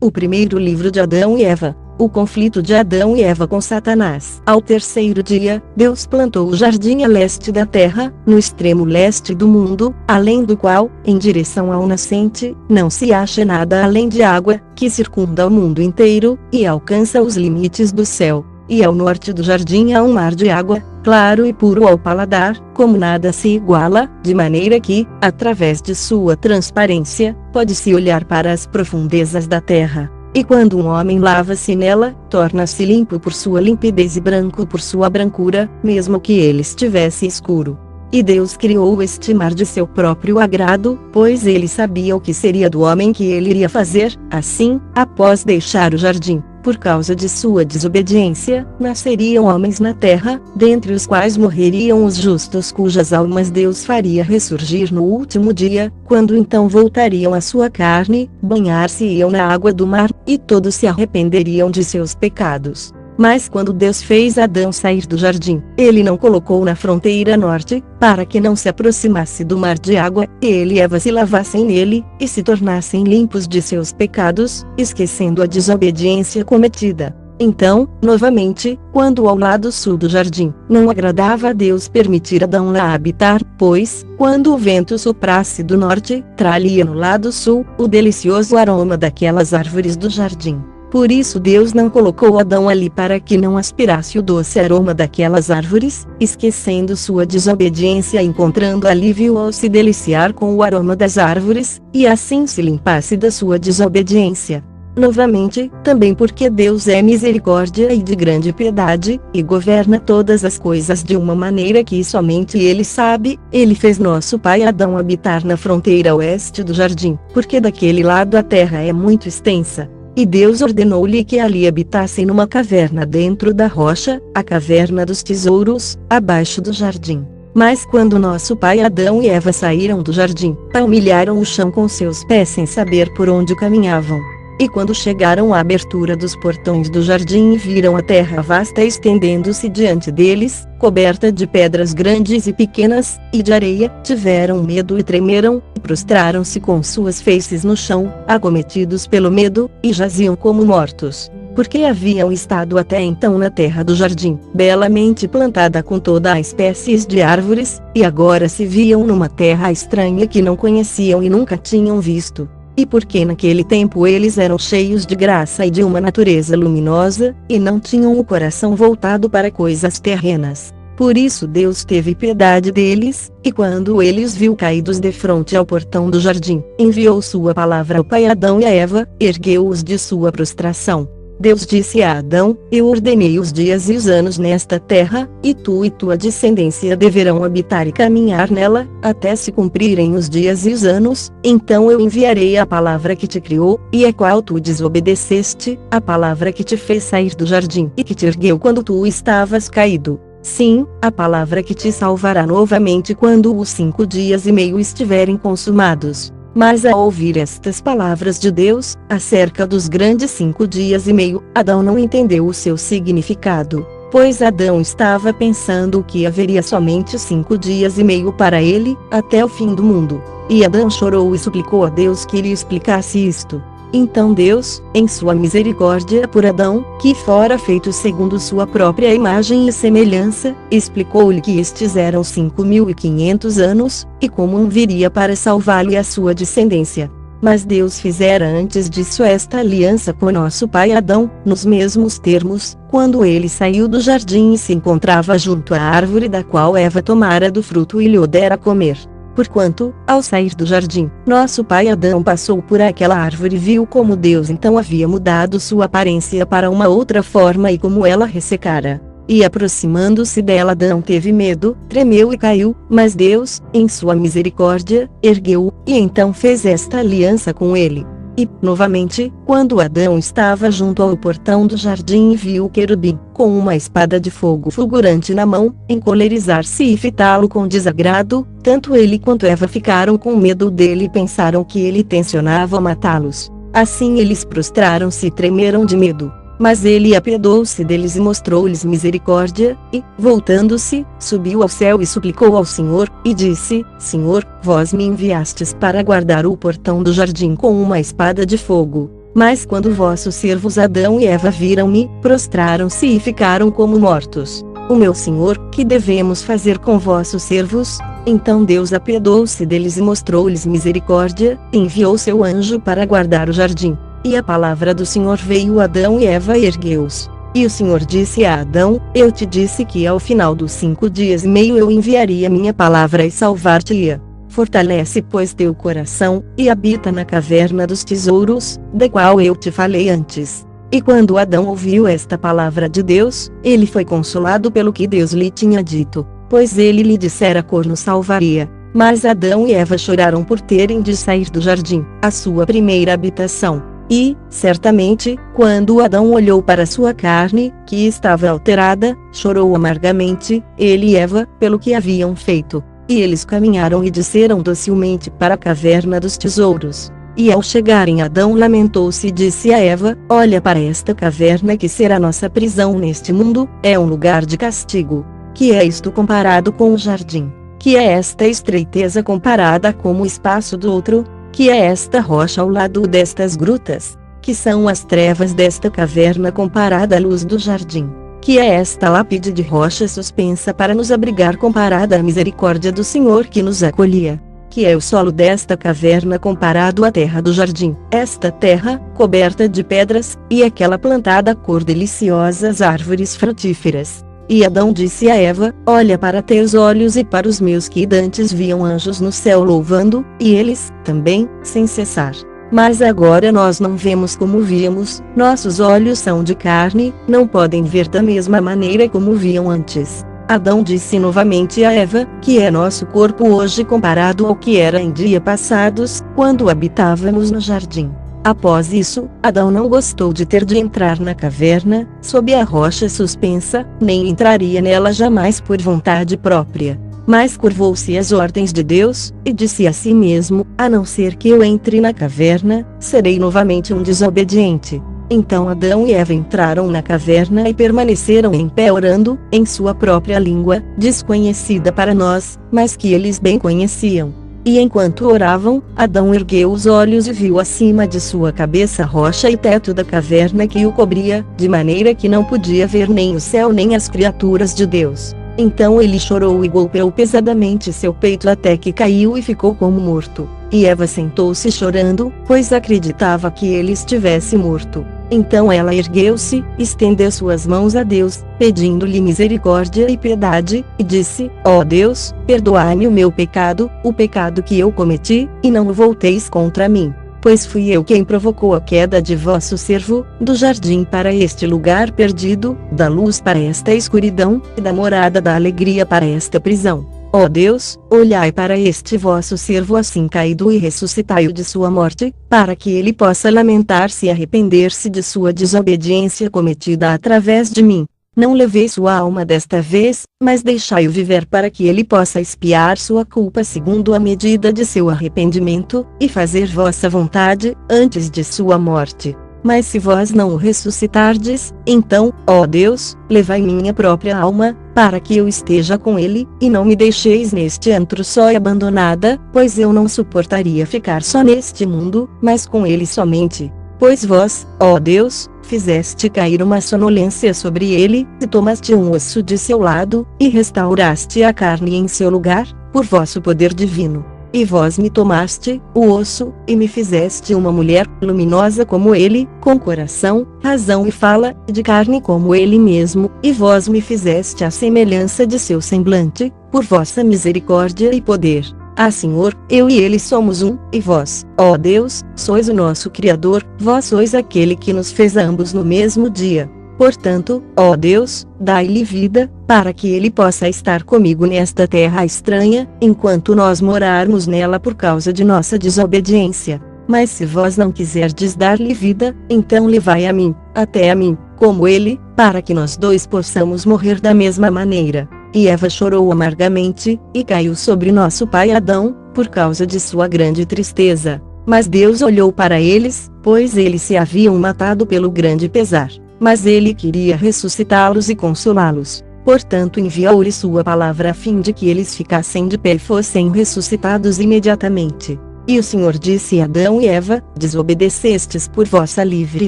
O primeiro livro de Adão e Eva. O conflito de Adão e Eva com Satanás. Ao terceiro dia, Deus plantou o jardim a leste da terra, no extremo leste do mundo, além do qual, em direção ao nascente, não se acha nada além de água, que circunda o mundo inteiro, e alcança os limites do céu. E ao norte do jardim há um mar de água, claro e puro ao paladar, como nada se iguala, de maneira que, através de sua transparência, pode-se olhar para as profundezas da terra. E quando um homem lava-se nela, torna-se limpo por sua limpidez e branco por sua brancura, mesmo que ele estivesse escuro. E Deus criou este mar de seu próprio agrado, pois ele sabia o que seria do homem que ele iria fazer. Assim, após deixar o jardim, por causa de sua desobediência, nasceriam homens na terra, dentre os quais morreriam os justos cujas almas Deus faria ressurgir no último dia, quando então voltariam à sua carne, banhar-se-iam na água do mar, e todos se arrependeriam de seus pecados. Mas quando Deus fez Adão sair do jardim, ele não colocou na fronteira norte, para que não se aproximasse do mar de água, e ele e Eva se lavassem nele, e se tornassem limpos de seus pecados, esquecendo a desobediência cometida. Então, novamente, quando ao lado sul do jardim, não agradava a Deus permitir Adão lá habitar, pois, quando o vento soprasse do norte, traria no lado sul, o delicioso aroma daquelas árvores do jardim. Por isso Deus não colocou Adão ali para que não aspirasse o doce aroma daquelas árvores, esquecendo sua desobediência e encontrando alívio ao se deliciar com o aroma das árvores, e assim se limpasse da sua desobediência. Novamente, também porque Deus é misericórdia e de grande piedade, e governa todas as coisas de uma maneira que somente Ele sabe, Ele fez nosso pai Adão habitar na fronteira oeste do jardim, porque daquele lado a terra é muito extensa. E Deus ordenou-lhe que ali habitasse numa caverna dentro da rocha, a caverna dos tesouros, abaixo do jardim. Mas quando nosso pai Adão e Eva saíram do jardim, palmilharam o chão com seus pés sem saber por onde caminhavam. E quando chegaram à abertura dos portões do jardim e viram a terra vasta estendendo-se diante deles, coberta de pedras grandes e pequenas, e de areia, tiveram medo e tremeram, e prostraram-se com suas faces no chão, acometidos pelo medo, e jaziam como mortos. Porque haviam estado até então na terra do jardim, belamente plantada com toda a espécies de árvores, e agora se viam numa terra estranha que não conheciam e nunca tinham visto. E porque naquele tempo eles eram cheios de graça e de uma natureza luminosa, e não tinham o coração voltado para coisas terrenas. Por isso Deus teve piedade deles, e quando eles viu caídos defronte ao portão do jardim, enviou sua palavra ao pai Adão e a Eva, ergueu-os de sua prostração. Deus disse a Adão: Eu ordenei os dias e os anos nesta terra, e tu e tua descendência deverão habitar e caminhar nela, até se cumprirem os dias e os anos, então eu enviarei a palavra que te criou, e a qual tu desobedeceste, a palavra que te fez sair do jardim e que te ergueu quando tu estavas caído. Sim, a palavra que te salvará novamente quando os 5 dias e meio estiverem consumados. Mas ao ouvir estas palavras de Deus, acerca dos grandes 5 dias e meio, Adão não entendeu o seu significado, pois Adão estava pensando que haveria somente 5 dias e meio para ele, até o fim do mundo. E Adão chorou e suplicou a Deus que lhe explicasse isto. Então Deus, em sua misericórdia por Adão, que fora feito segundo sua própria imagem e semelhança, explicou-lhe que estes eram 5.500 anos, e como viria para salvá-lo e a sua descendência. Mas Deus fizera antes disso esta aliança com nosso pai Adão, nos mesmos termos, quando ele saiu do jardim e se encontrava junto à árvore da qual Eva tomara do fruto e lhe o dera comer. Porquanto, ao sair do jardim, nosso pai Adão passou por aquela árvore e viu como Deus então havia mudado sua aparência para uma outra forma e como ela ressecara. E aproximando-se dela Adão teve medo, tremeu e caiu, mas Deus, em sua misericórdia, ergueu-o, e então fez esta aliança com ele. E, novamente, quando Adão estava junto ao portão do jardim e viu o querubim, com uma espada de fogo fulgurante na mão, encolerizar-se e fitá-lo com desagrado, tanto ele quanto Eva ficaram com medo dele e pensaram que ele tencionava matá-los. Assim eles prostraram-se e tremeram de medo. Mas ele apiedou-se deles e mostrou-lhes misericórdia, e, voltando-se, subiu ao céu e suplicou ao Senhor, e disse: Senhor, vós me enviastes para guardar o portão do jardim com uma espada de fogo. Mas quando vossos servos Adão e Eva viram-me, prostraram-se e ficaram como mortos. O meu Senhor, que devemos fazer com vossos servos? Então Deus apiedou-se deles e mostrou-lhes misericórdia, e enviou seu anjo para guardar o jardim. E a palavra do Senhor veio a Adão e Eva e ergueu-os. E o Senhor disse a Adão: Eu te disse que ao final dos 5 dias e meio eu enviaria minha palavra e salvar-te-ia. Fortalece, pois, teu coração, e habita na caverna dos tesouros, da qual eu te falei antes. E quando Adão ouviu esta palavra de Deus, ele foi consolado pelo que Deus lhe tinha dito, pois ele lhe dissera: corno salvaria. Mas Adão e Eva choraram por terem de sair do jardim, a sua primeira habitação. E, certamente, quando Adão olhou para sua carne, que estava alterada, chorou amargamente, ele e Eva, pelo que haviam feito. E eles caminharam e desceram docilmente para a caverna dos tesouros. E ao chegarem, Adão lamentou-se e disse a Eva: Olha para esta caverna que será nossa prisão neste mundo, é um lugar de castigo. Que é isto comparado com o jardim? Que é esta estreiteza comparada com o espaço do outro? Que é esta rocha ao lado destas grutas? Que são as trevas desta caverna comparada à luz do jardim? Que é esta lápide de rocha suspensa para nos abrigar comparada à misericórdia do Senhor que nos acolhia? Que é o solo desta caverna comparado à terra do jardim? Esta terra, coberta de pedras, e aquela plantada a cor deliciosas árvores frutíferas. E Adão disse a Eva: Olha para teus olhos e para os meus, que dantes viam anjos no céu louvando, e eles, também, sem cessar. Mas agora nós não vemos como víamos, nossos olhos são de carne, não podem ver da mesma maneira como viam antes. Adão disse novamente a Eva: Que é nosso corpo hoje comparado ao que era em dias passados, quando habitávamos no jardim? Após isso, Adão não gostou de ter de entrar na caverna, sob a rocha suspensa, nem entraria nela jamais por vontade própria. Mas curvou-se às ordens de Deus, e disse a si mesmo: A não ser que eu entre na caverna, serei novamente um desobediente. Então Adão e Eva entraram na caverna e permaneceram em pé orando, em sua própria língua, desconhecida para nós, mas que eles bem conheciam. E enquanto oravam, Adão ergueu os olhos e viu acima de sua cabeça a rocha e teto da caverna que o cobria, de maneira que não podia ver nem o céu nem as criaturas de Deus. Então ele chorou e golpeou pesadamente seu peito até que caiu e ficou como morto. E Eva sentou-se chorando, pois acreditava que ele estivesse morto. Então ela ergueu-se, estendeu suas mãos a Deus, pedindo-lhe misericórdia e piedade, e disse: Ó Deus, perdoai-me o meu pecado, o pecado que eu cometi, e não o volteis contra mim. Pois fui eu quem provocou a queda de vosso servo, do jardim para este lugar perdido, da luz para esta escuridão, e da morada da alegria para esta prisão. Ó Deus, olhai para este vosso servo assim caído e ressuscitai-o de sua morte, para que ele possa lamentar-se e arrepender-se de sua desobediência cometida através de mim. Não levei sua alma desta vez, mas deixai-o viver para que ele possa expiar sua culpa segundo a medida de seu arrependimento, e fazer vossa vontade, antes de sua morte. Mas se vós não o ressuscitardes, então, ó Deus, levai minha própria alma, para que eu esteja com ele, e não me deixeis neste antro só e abandonada, pois eu não suportaria ficar só neste mundo, mas com ele somente. Pois vós, ó Deus, fizeste cair uma sonolência sobre ele, e tomaste um osso de seu lado, e restauraste a carne em seu lugar, por vosso poder divino. E vós me tomaste, o osso, e me fizeste uma mulher, luminosa como ele, com coração, razão e fala, de carne como ele mesmo, e vós me fizeste à semelhança de seu semblante, por vossa misericórdia e poder. Ah Senhor, eu e ele somos um, e vós, ó Deus, sois o nosso Criador, vós sois aquele que nos fez a ambos no mesmo dia. Portanto, ó Deus, dai-lhe vida, para que ele possa estar comigo nesta terra estranha, enquanto nós morarmos nela por causa de nossa desobediência. Mas se vós não quiserdes dar-lhe vida, então levai a mim, até a mim, como ele, para que nós dois possamos morrer da mesma maneira. E Eva chorou amargamente, e caiu sobre nosso pai Adão, por causa de sua grande tristeza. Mas Deus olhou para eles, pois eles se haviam matado pelo grande pesar. Mas ele queria ressuscitá-los e consolá-los. Portanto enviou-lhes sua palavra a fim de que eles ficassem de pé e fossem ressuscitados imediatamente. E o Senhor disse a Adão e Eva: desobedecestes por vossa livre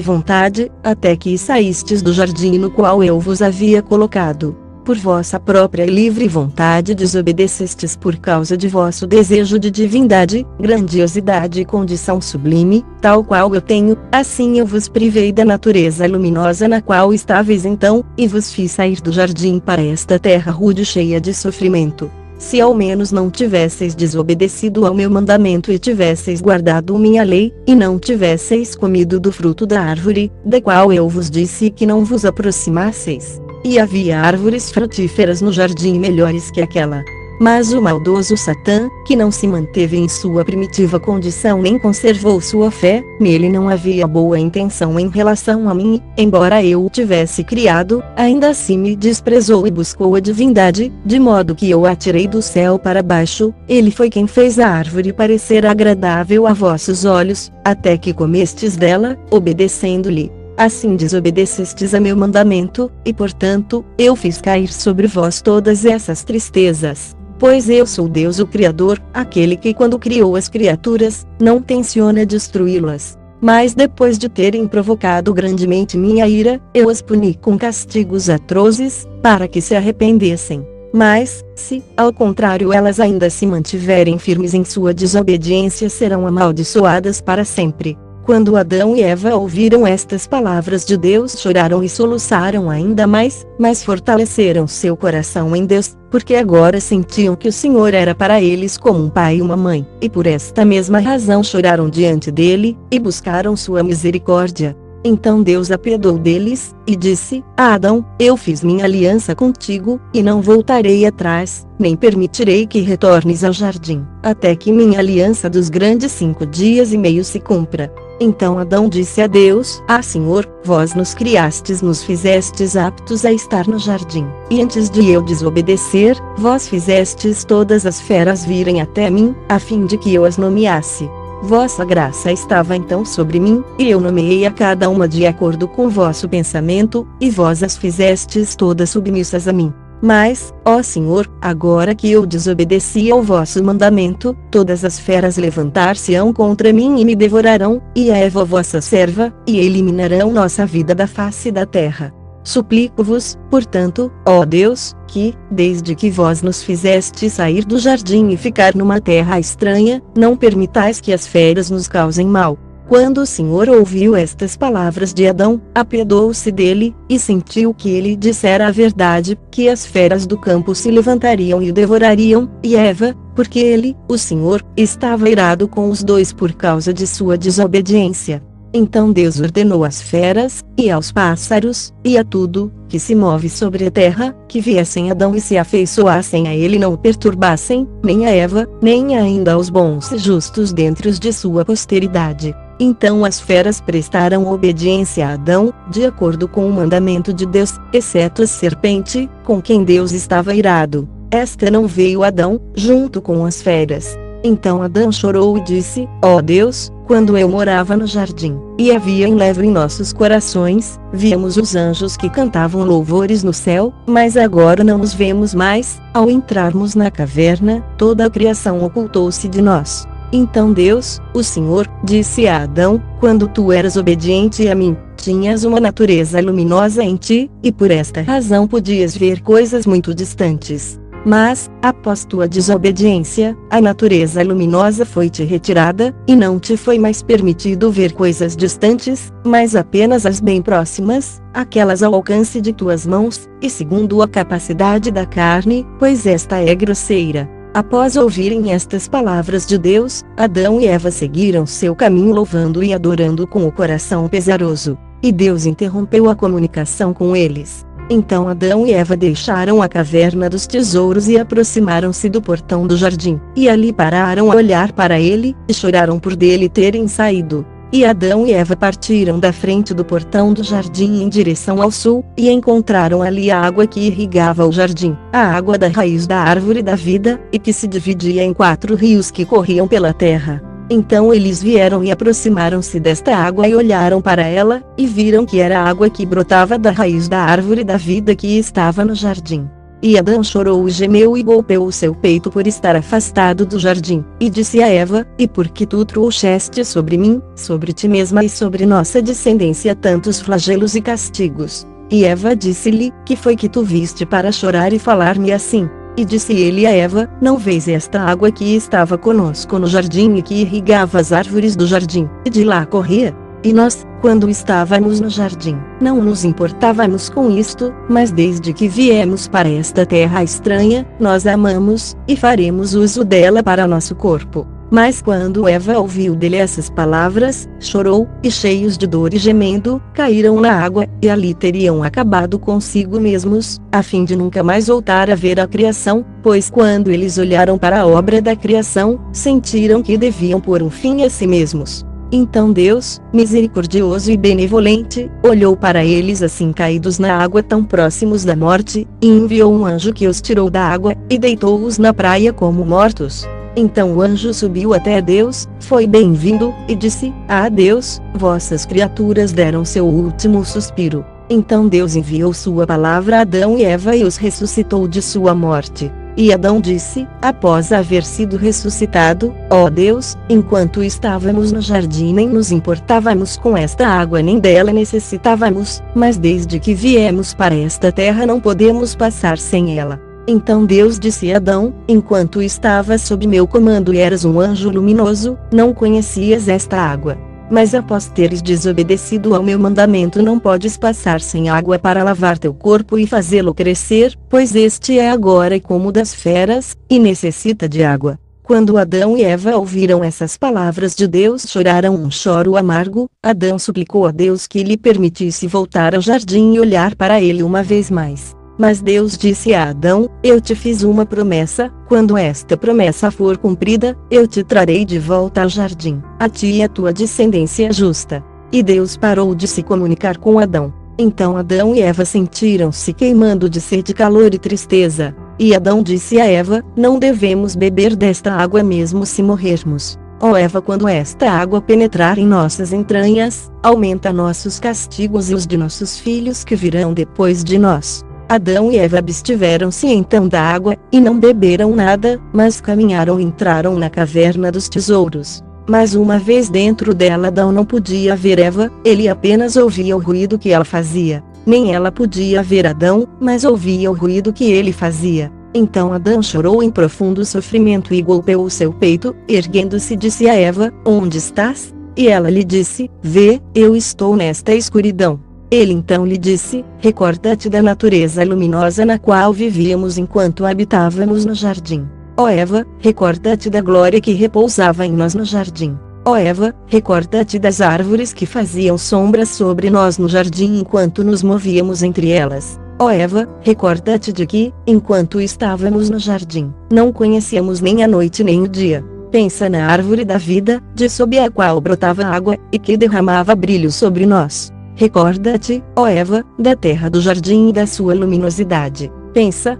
vontade, até que saístes do jardim no qual eu vos havia colocado. Por vossa própria e livre vontade desobedecestes por causa de vosso desejo de divindade, grandiosidade e condição sublime, tal qual eu tenho, assim eu vos privei da natureza luminosa na qual estáveis então, e vos fiz sair do jardim para esta terra rude e cheia de sofrimento. Se ao menos não tivesseis desobedecido ao meu mandamento e tivesseis guardado minha lei, e não tivesseis comido do fruto da árvore, da qual eu vos disse que não vos aproximasseis. E havia árvores frutíferas no jardim melhores que aquela. Mas o maldoso Satã, que não se manteve em sua primitiva condição nem conservou sua fé, nele não havia boa intenção em relação a mim, embora eu o tivesse criado, ainda assim me desprezou e buscou a divindade, de modo que eu a tirei do céu para baixo. Ele foi quem fez a árvore parecer agradável a vossos olhos, até que comestes dela, obedecendo-lhe. Assim desobedecestes a meu mandamento, e portanto, eu fiz cair sobre vós todas essas tristezas. Pois eu sou Deus o Criador, aquele que quando criou as criaturas, não tenciona destruí-las. Mas depois de terem provocado grandemente minha ira, eu as puni com castigos atrozes, para que se arrependessem. Mas, se, ao contrário, elas ainda se mantiverem firmes em sua desobediência, serão amaldiçoadas para sempre. Quando Adão e Eva ouviram estas palavras de Deus, choraram e soluçaram ainda mais, mas fortaleceram seu coração em Deus, porque agora sentiam que o Senhor era para eles como um pai e uma mãe, e por esta mesma razão choraram diante dele, e buscaram sua misericórdia. Então Deus apiedou deles, e disse a Adão: eu fiz minha aliança contigo, e não voltarei atrás, nem permitirei que retornes ao jardim, até que minha aliança dos grandes 5 dias e meio se cumpra. Então Adão disse a Deus: Senhor, vós nos criastes, nos fizestes aptos a estar no jardim, e antes de eu desobedecer, vós fizestes todas as feras virem até mim, a fim de que eu as nomeasse. Vossa graça estava então sobre mim, e eu nomeei a cada uma de acordo com vosso pensamento, e vós as fizestes todas submissas a mim. Mas, ó Senhor, agora que eu desobedeci ao vosso mandamento, todas as feras levantar-se-ão contra mim e me devorarão, e a Eva vossa serva, e eliminarão nossa vida da face da terra. Suplico-vos, portanto, ó Deus, que, desde que vós nos fizeste sair do jardim e ficar numa terra estranha, não permitais que as feras nos causem mal. Quando o Senhor ouviu estas palavras de Adão, apiedou-se dele, e sentiu que ele dissera a verdade, que as feras do campo se levantariam e o devorariam, e Eva, porque ele, o Senhor, estava irado com os dois por causa de sua desobediência. Então Deus ordenou às feras, e aos pássaros, e a tudo, que se move sobre a terra, que viessem Adão e se afeiçoassem a ele, não o perturbassem, nem a Eva, nem ainda aos bons e justos dentre os de sua posteridade. Então as feras prestaram obediência a Adão, de acordo com o mandamento de Deus, exceto a serpente, com quem Deus estava irado. Esta não veio a Adão, junto com as feras. Então Adão chorou e disse: ó Deus, quando eu morava no jardim, e havia enlevo em nossos corações, víamos os anjos que cantavam louvores no céu, mas agora não os vemos mais. Ao entrarmos na caverna, toda a criação ocultou-se de nós. Então Deus, o Senhor, disse a Adão: quando tu eras obediente a mim, tinhas uma natureza luminosa em ti, e por esta razão podias ver coisas muito distantes. Mas, após tua desobediência, a natureza luminosa foi-te retirada, e não te foi mais permitido ver coisas distantes, mas apenas as bem próximas, aquelas ao alcance de tuas mãos, e segundo a capacidade da carne, pois esta é grosseira. Após ouvirem estas palavras de Deus, Adão e Eva seguiram seu caminho louvando e adorando com o coração pesaroso. E Deus interrompeu a comunicação com eles. Então Adão e Eva deixaram a caverna dos tesouros e aproximaram-se do portão do jardim, e ali pararam a olhar para ele, e choraram por dele terem saído. E Adão e Eva partiram da frente do portão do jardim em direção ao sul, e encontraram ali a água que irrigava o jardim, a água da raiz da árvore da vida, e que se dividia em 4 rios que corriam pela terra. Então eles vieram e aproximaram-se desta água e olharam para ela, e viram que era a água que brotava da raiz da árvore da vida que estava no jardim. E Adão chorou e gemeu e golpeou o seu peito por estar afastado do jardim, e disse a Eva: E por que tu trouxeste sobre mim, sobre ti mesma e sobre nossa descendência tantos flagelos e castigos? E Eva disse-lhe: Que foi que tu viste para chorar e falar-me assim? E disse ele a Eva: Não vês esta água que estava conosco no jardim e que irrigava as árvores do jardim, e de lá corria? E nós, quando estávamos no jardim, não nos importávamos com isto, mas desde que viemos para esta terra estranha, nós a amamos, e faremos uso dela para nosso corpo. Mas quando Eva ouviu dele essas palavras, chorou, e cheios de dor e gemendo, caíram na água, e ali teriam acabado consigo mesmos, a fim de nunca mais voltar a ver a criação, pois quando eles olharam para a obra da criação, sentiram que deviam pôr um fim a si mesmos. Então Deus, misericordioso e benevolente, olhou para eles assim caídos na água tão próximos da morte, e enviou um anjo que os tirou da água, e deitou-os na praia como mortos. Então o anjo subiu até Deus, foi bem-vindo, e disse: Ah Deus, vossas criaturas deram seu último suspiro. Então Deus enviou sua palavra a Adão e Eva e os ressuscitou de sua morte. E Adão disse, após haver sido ressuscitado: Ó Deus, enquanto estávamos no jardim nem nos importávamos com esta água nem dela necessitávamos, mas desde que viemos para esta terra não podemos passar sem ela. Então Deus disse a Adão: Enquanto estavas sob meu comando e eras um anjo luminoso, não conhecias esta água. Mas após teres desobedecido ao meu mandamento não podes passar sem água para lavar teu corpo e fazê-lo crescer, pois este é agora como das feras, e necessita de água. Quando Adão e Eva ouviram essas palavras de Deus, choraram um choro amargo. Adão suplicou a Deus que lhe permitisse voltar ao jardim e olhar para ele uma vez mais. Mas Deus disse a Adão: Eu te fiz uma promessa, quando esta promessa for cumprida, eu te trarei de volta ao jardim, a ti e a tua descendência justa. E Deus parou de se comunicar com Adão. Então Adão e Eva sentiram-se queimando de sede, calor e tristeza. E Adão disse a Eva: Não devemos beber desta água mesmo se morrermos. Ó Eva, quando esta água penetrar em nossas entranhas, aumenta nossos castigos e os de nossos filhos que virão depois de nós. Adão e Eva abstiveram-se então da água, e não beberam nada, mas caminharam e entraram na caverna dos tesouros. Mas uma vez dentro dela Adão não podia ver Eva, ele apenas ouvia o ruído que ela fazia. Nem ela podia ver Adão, mas ouvia o ruído que ele fazia. Então Adão chorou em profundo sofrimento e golpeou o seu peito, erguendo-se disse a Eva: Onde estás? E ela lhe disse: Vê, eu estou nesta escuridão. Ele então lhe disse: Recorda-te da natureza luminosa na qual vivíamos enquanto habitávamos no jardim. Ó Eva, recorda-te da glória que repousava em nós no jardim. Ó Eva, recorda-te das árvores que faziam sombra sobre nós no jardim enquanto nos movíamos entre elas. Ó Eva, recorda-te de que, enquanto estávamos no jardim, não conhecíamos nem a noite nem o dia. Pensa na árvore da vida, de sob a qual brotava água, e que derramava brilho sobre nós. Recorda-te, ó Eva, da terra do jardim e da sua luminosidade. Pensa,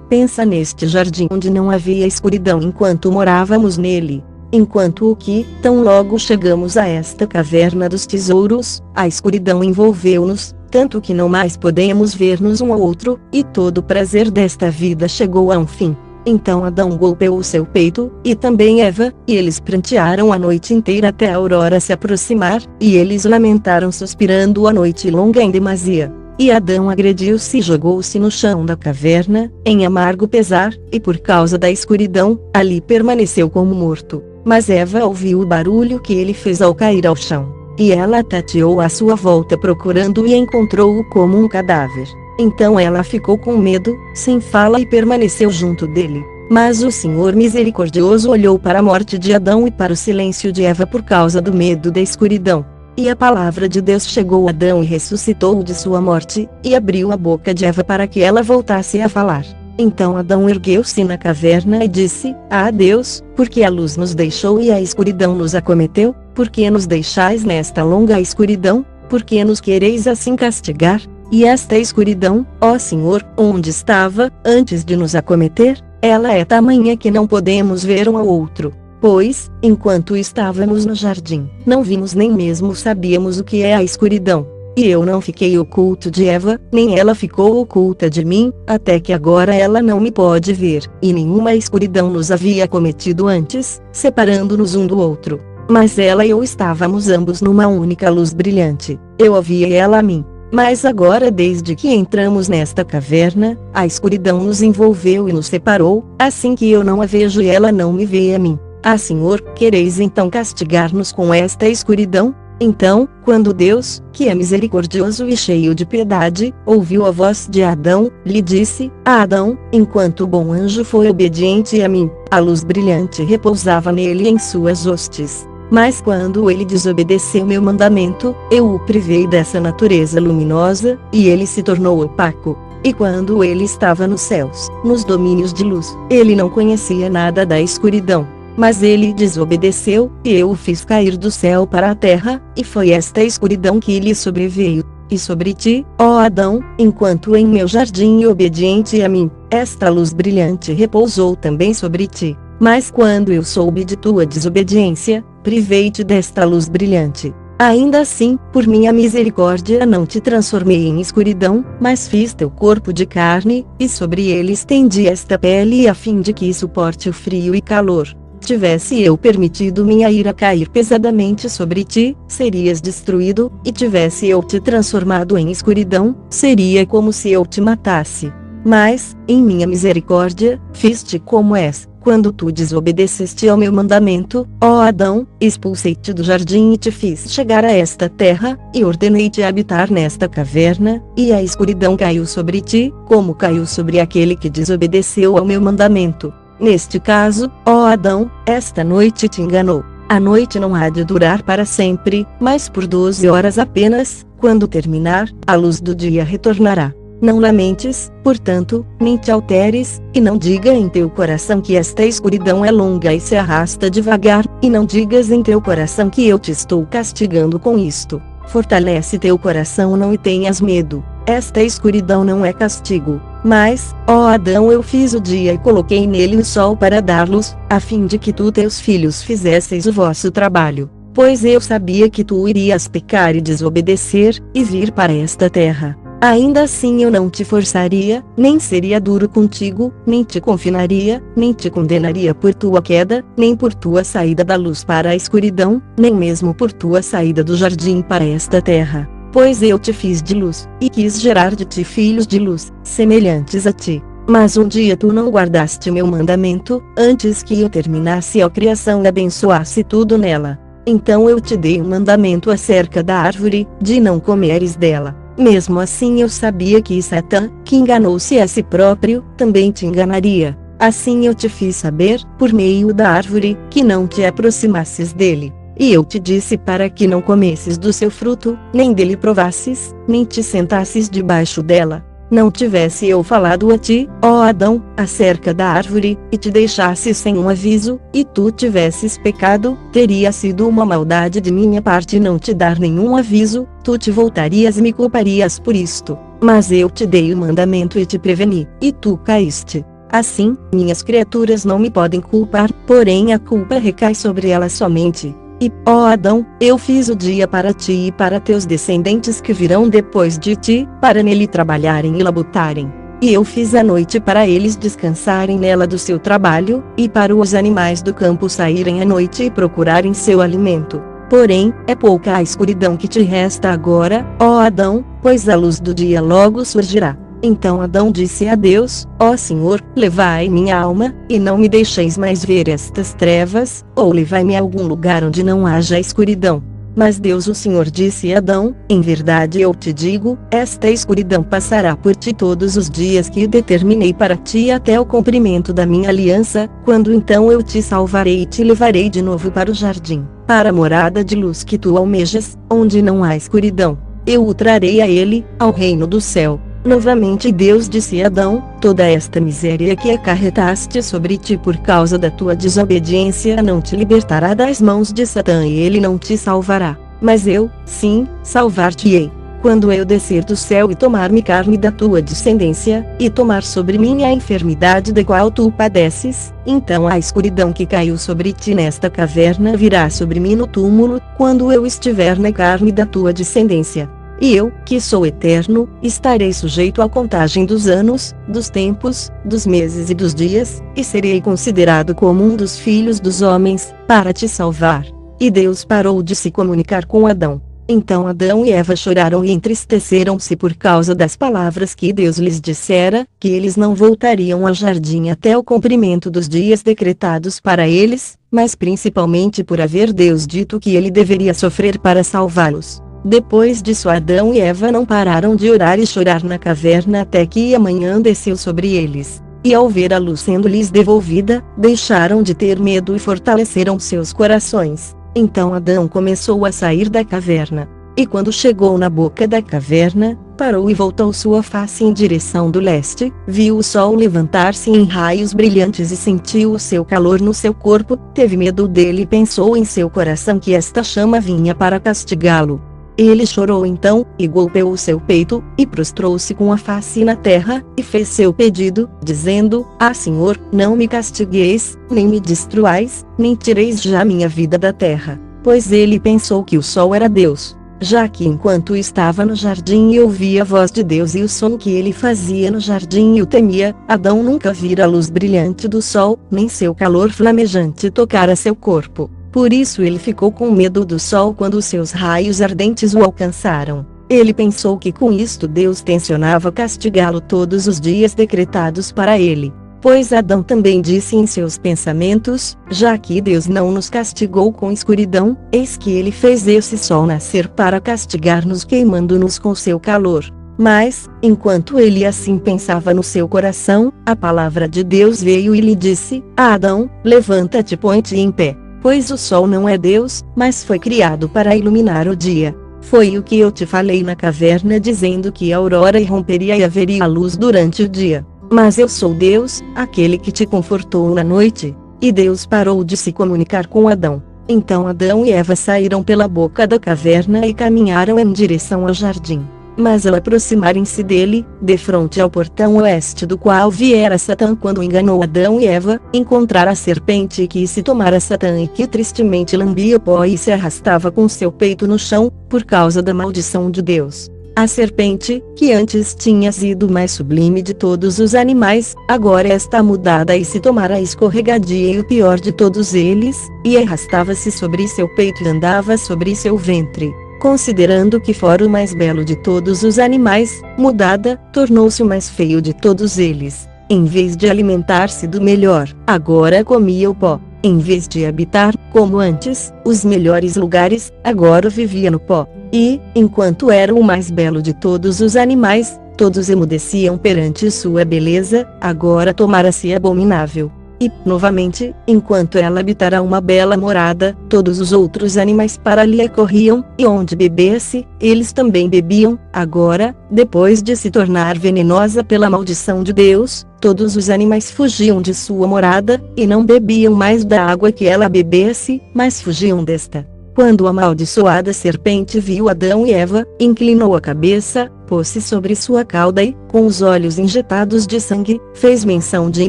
pensa neste jardim onde não havia escuridão enquanto morávamos nele. Enquanto o que, tão logo chegamos a esta caverna dos tesouros, a escuridão envolveu-nos, tanto que não mais podemos ver-nos um ao outro, e todo o prazer desta vida chegou a um fim. Então Adão golpeou o seu peito, e também Eva, e eles prantearam a noite inteira até a aurora se aproximar, e eles lamentaram suspirando a noite longa em demasia. E Adão agrediu-se e jogou-se no chão da caverna, em amargo pesar, e por causa da escuridão, ali permaneceu como morto. Mas Eva ouviu o barulho que ele fez ao cair ao chão, e ela tateou à sua volta procurando e encontrou-o como um cadáver. Então ela ficou com medo, sem fala e permaneceu junto dele. Mas o Senhor misericordioso olhou para a morte de Adão e para o silêncio de Eva por causa do medo da escuridão. E a palavra de Deus chegou a Adão e ressuscitou-o de sua morte, e abriu a boca de Eva para que ela voltasse a falar. Então Adão ergueu-se na caverna e disse: Ah Deus, porque a luz nos deixou e a escuridão nos acometeu? Por que nos deixais nesta longa escuridão? Por que nos quereis assim castigar? E esta escuridão, ó Senhor, onde estava, antes de nos acometer? Ela é tamanha que não podemos ver um ao outro. Pois, enquanto estávamos no jardim, não vimos nem mesmo sabíamos o que é a escuridão. e eu não fiquei oculto de Eva, nem ela ficou oculta de mim, até que agora ela não me pode ver, e nenhuma escuridão nos havia cometido antes, separando-nos um do outro. Mas ela e eu estávamos ambos numa única luz brilhante, eu a via e ela a mim. Mas agora, desde que entramos nesta caverna, a escuridão nos envolveu e nos separou, assim que eu não a vejo e ela não me vê a mim. Ah, Senhor, quereis então castigar-nos com esta escuridão? Então, quando Deus, que é misericordioso e cheio de piedade, ouviu a voz de Adão, lhe disse: Adão, enquanto o bom anjo foi obediente a mim, a luz brilhante repousava nele em suas hostes. Mas quando ele desobedeceu meu mandamento, eu o privei dessa natureza luminosa, e ele se tornou opaco. E quando ele estava nos céus, nos domínios de luz, ele não conhecia nada da escuridão. Mas ele desobedeceu, e eu o fiz cair do céu para a terra, e foi esta escuridão que lhe sobreveio. E sobre ti, ó Adão, enquanto em meu jardim obediente a mim, esta luz brilhante repousou também sobre ti. Mas quando eu soube de tua desobediência, privei-te desta luz brilhante. Ainda assim, por minha misericórdia não te transformei em escuridão, mas fiz teu corpo de carne, e sobre ele estendi esta pele a fim de que suporte o frio e calor. Tivesse eu permitido minha ira cair pesadamente sobre ti, serias destruído, e tivesse eu te transformado em escuridão, seria como se eu te matasse. Mas, em minha misericórdia, fiz-te como és. Quando tu desobedeceste ao meu mandamento, ó Adão, expulsei-te do jardim e te fiz chegar a esta terra, e ordenei-te habitar nesta caverna, e a escuridão caiu sobre ti, como caiu sobre aquele que desobedeceu ao meu mandamento. Neste caso, ó Adão, esta noite te enganou. A noite não há de durar para sempre, mas por 12 horas apenas, quando terminar, a luz do dia retornará. Não lamentes, portanto, nem te alteres, e não diga em teu coração que esta escuridão é longa e se arrasta devagar, e não digas em teu coração que eu te estou castigando com isto. Fortalece teu coração, não e tenhas medo. Esta escuridão não é castigo. Mas, ó Adão, eu fiz o dia e coloquei nele o sol para dar luz, a fim de que tu e teus filhos fizesseis o vosso trabalho. Pois eu sabia que tu irias pecar e desobedecer, e vir para esta terra. Ainda assim eu não te forçaria, nem seria duro contigo, nem te confinaria, nem te condenaria por tua queda, nem por tua saída da luz para a escuridão, nem mesmo por tua saída do jardim para esta terra. Pois eu te fiz de luz, e quis gerar de ti filhos de luz, semelhantes a ti. Mas um dia tu não guardaste meu mandamento, antes que eu terminasse a criação e abençoasse tudo nela. Então eu te dei um mandamento acerca da árvore, de não comeres dela. Mesmo assim eu sabia que Satã, que enganou-se a si próprio, também te enganaria. Assim eu te fiz saber, por meio da árvore, que não te aproximasses dele. E eu te disse para que não comesses do seu fruto, nem dele provasses, nem te sentasses debaixo dela. Não tivesse eu falado a ti, ó Adão, acerca da árvore, e te deixasse sem um aviso, e tu tivesses pecado, teria sido uma maldade de minha parte não te dar nenhum aviso, tu te voltarias e me culparias por isto. Mas eu te dei o mandamento e te preveni, e tu caíste. Assim, minhas criaturas não me podem culpar, porém a culpa recai sobre elas somente. E, ó Adão, eu fiz o dia para ti e para teus descendentes que virão depois de ti, para nele trabalharem e labutarem. E eu fiz a noite para eles descansarem nela do seu trabalho, e para os animais do campo saírem à noite e procurarem seu alimento. Porém, é pouca a escuridão que te resta agora, ó Adão, pois a luz do dia logo surgirá. Então Adão disse a Deus: ó Senhor, levai minha alma, e não me deixeis mais ver estas trevas, ou levai-me a algum lugar onde não haja escuridão. Mas Deus o Senhor disse a Adão: em verdade eu te digo, esta escuridão passará por ti todos os dias que determinei para ti até o cumprimento da minha aliança, quando então eu te salvarei e te levarei de novo para o jardim, para a morada de luz que tu almejas, onde não há escuridão. Eu o trarei a ele, ao reino do céu. Novamente Deus disse a Adão: toda esta miséria que acarretaste sobre ti por causa da tua desobediência não te libertará das mãos de Satã e ele não te salvará. Mas eu, sim, salvar-te-ei. Quando eu descer do céu e tomar-me carne da tua descendência, e tomar sobre mim a enfermidade da qual tu padeces, então a escuridão que caiu sobre ti nesta caverna virá sobre mim no túmulo, quando eu estiver na carne da tua descendência. E eu, que sou eterno, estarei sujeito à contagem dos anos, dos tempos, dos meses e dos dias, e serei considerado como um dos filhos dos homens, para te salvar. E Deus parou de se comunicar com Adão. Então Adão e Eva choraram e entristeceram-se por causa das palavras que Deus lhes dissera, que eles não voltariam ao jardim até o cumprimento dos dias decretados para eles, mas principalmente por haver Deus dito que ele deveria sofrer para salvá-los. Depois disso Adão e Eva não pararam de orar e chorar na caverna até que a manhã desceu sobre eles. E ao ver a luz sendo-lhes devolvida, deixaram de ter medo e fortaleceram seus corações. Então Adão começou a sair da caverna. E quando chegou na boca da caverna, parou e voltou sua face em direção do leste, viu o sol levantar-se em raios brilhantes e sentiu o seu calor no seu corpo, teve medo dele e pensou em seu coração que esta chama vinha para castigá-lo. Ele chorou então, e golpeou seu peito, e prostrou-se com a face na terra, e fez seu pedido, dizendo: Ah, Senhor, não me castigueis, nem me destruais, nem tireis já minha vida da terra. Pois ele pensou que o sol era Deus. Já que enquanto estava no jardim e ouvia a voz de Deus e o som que ele fazia no jardim e o temia, Adão nunca vira a luz brilhante do sol, nem seu calor flamejante tocara seu corpo. Por isso ele ficou com medo do sol quando os seus raios ardentes o alcançaram. Ele pensou que com isto Deus tencionava castigá-lo todos os dias decretados para ele. Pois Adão também disse em seus pensamentos: já que Deus não nos castigou com escuridão, eis que ele fez esse sol nascer para castigar-nos queimando-nos com seu calor. Mas, enquanto ele assim pensava no seu coração, a palavra de Deus veio e lhe disse: Adão, levanta-te e põe-te em pé. Pois o sol não é Deus, mas foi criado para iluminar o dia. Foi o que eu te falei na caverna dizendo que a aurora irromperia e haveria luz durante o dia. Mas eu sou Deus, aquele que te confortou na noite. E Deus parou de se comunicar com Adão. Então Adão e Eva saíram pela boca da caverna e caminharam em direção ao jardim. Mas ao aproximarem-se dele, defronte ao portão oeste do qual viera Satã quando enganou Adão e Eva, encontraram a serpente que se tomara Satã e que tristemente lambia o pó e se arrastava com seu peito no chão, por causa da maldição de Deus. A serpente, que antes tinha sido mais sublime de todos os animais, agora está mudada e se tomara a escorregadia e o pior de todos eles, e arrastava-se sobre seu peito e andava sobre seu ventre. Considerando que fora o mais belo de todos os animais, mudada, tornou-se o mais feio de todos eles. Em vez de alimentar-se do melhor, agora comia o pó. Em vez de habitar, como antes, os melhores lugares, agora vivia no pó. E, enquanto era o mais belo de todos os animais, todos emudeciam perante sua beleza, agora tomara-se abominável. E, novamente, enquanto ela habitara uma bela morada, todos os outros animais para ali corriam, e onde bebesse, eles também bebiam. Agora, depois de se tornar venenosa pela maldição de Deus, todos os animais fugiam de sua morada, e não bebiam mais da água que ela bebesse, mas fugiam desta. Quando a amaldiçoada serpente viu Adão e Eva, inclinou a cabeça, pôs-se sobre sua cauda e, com os olhos injetados de sangue, fez menção de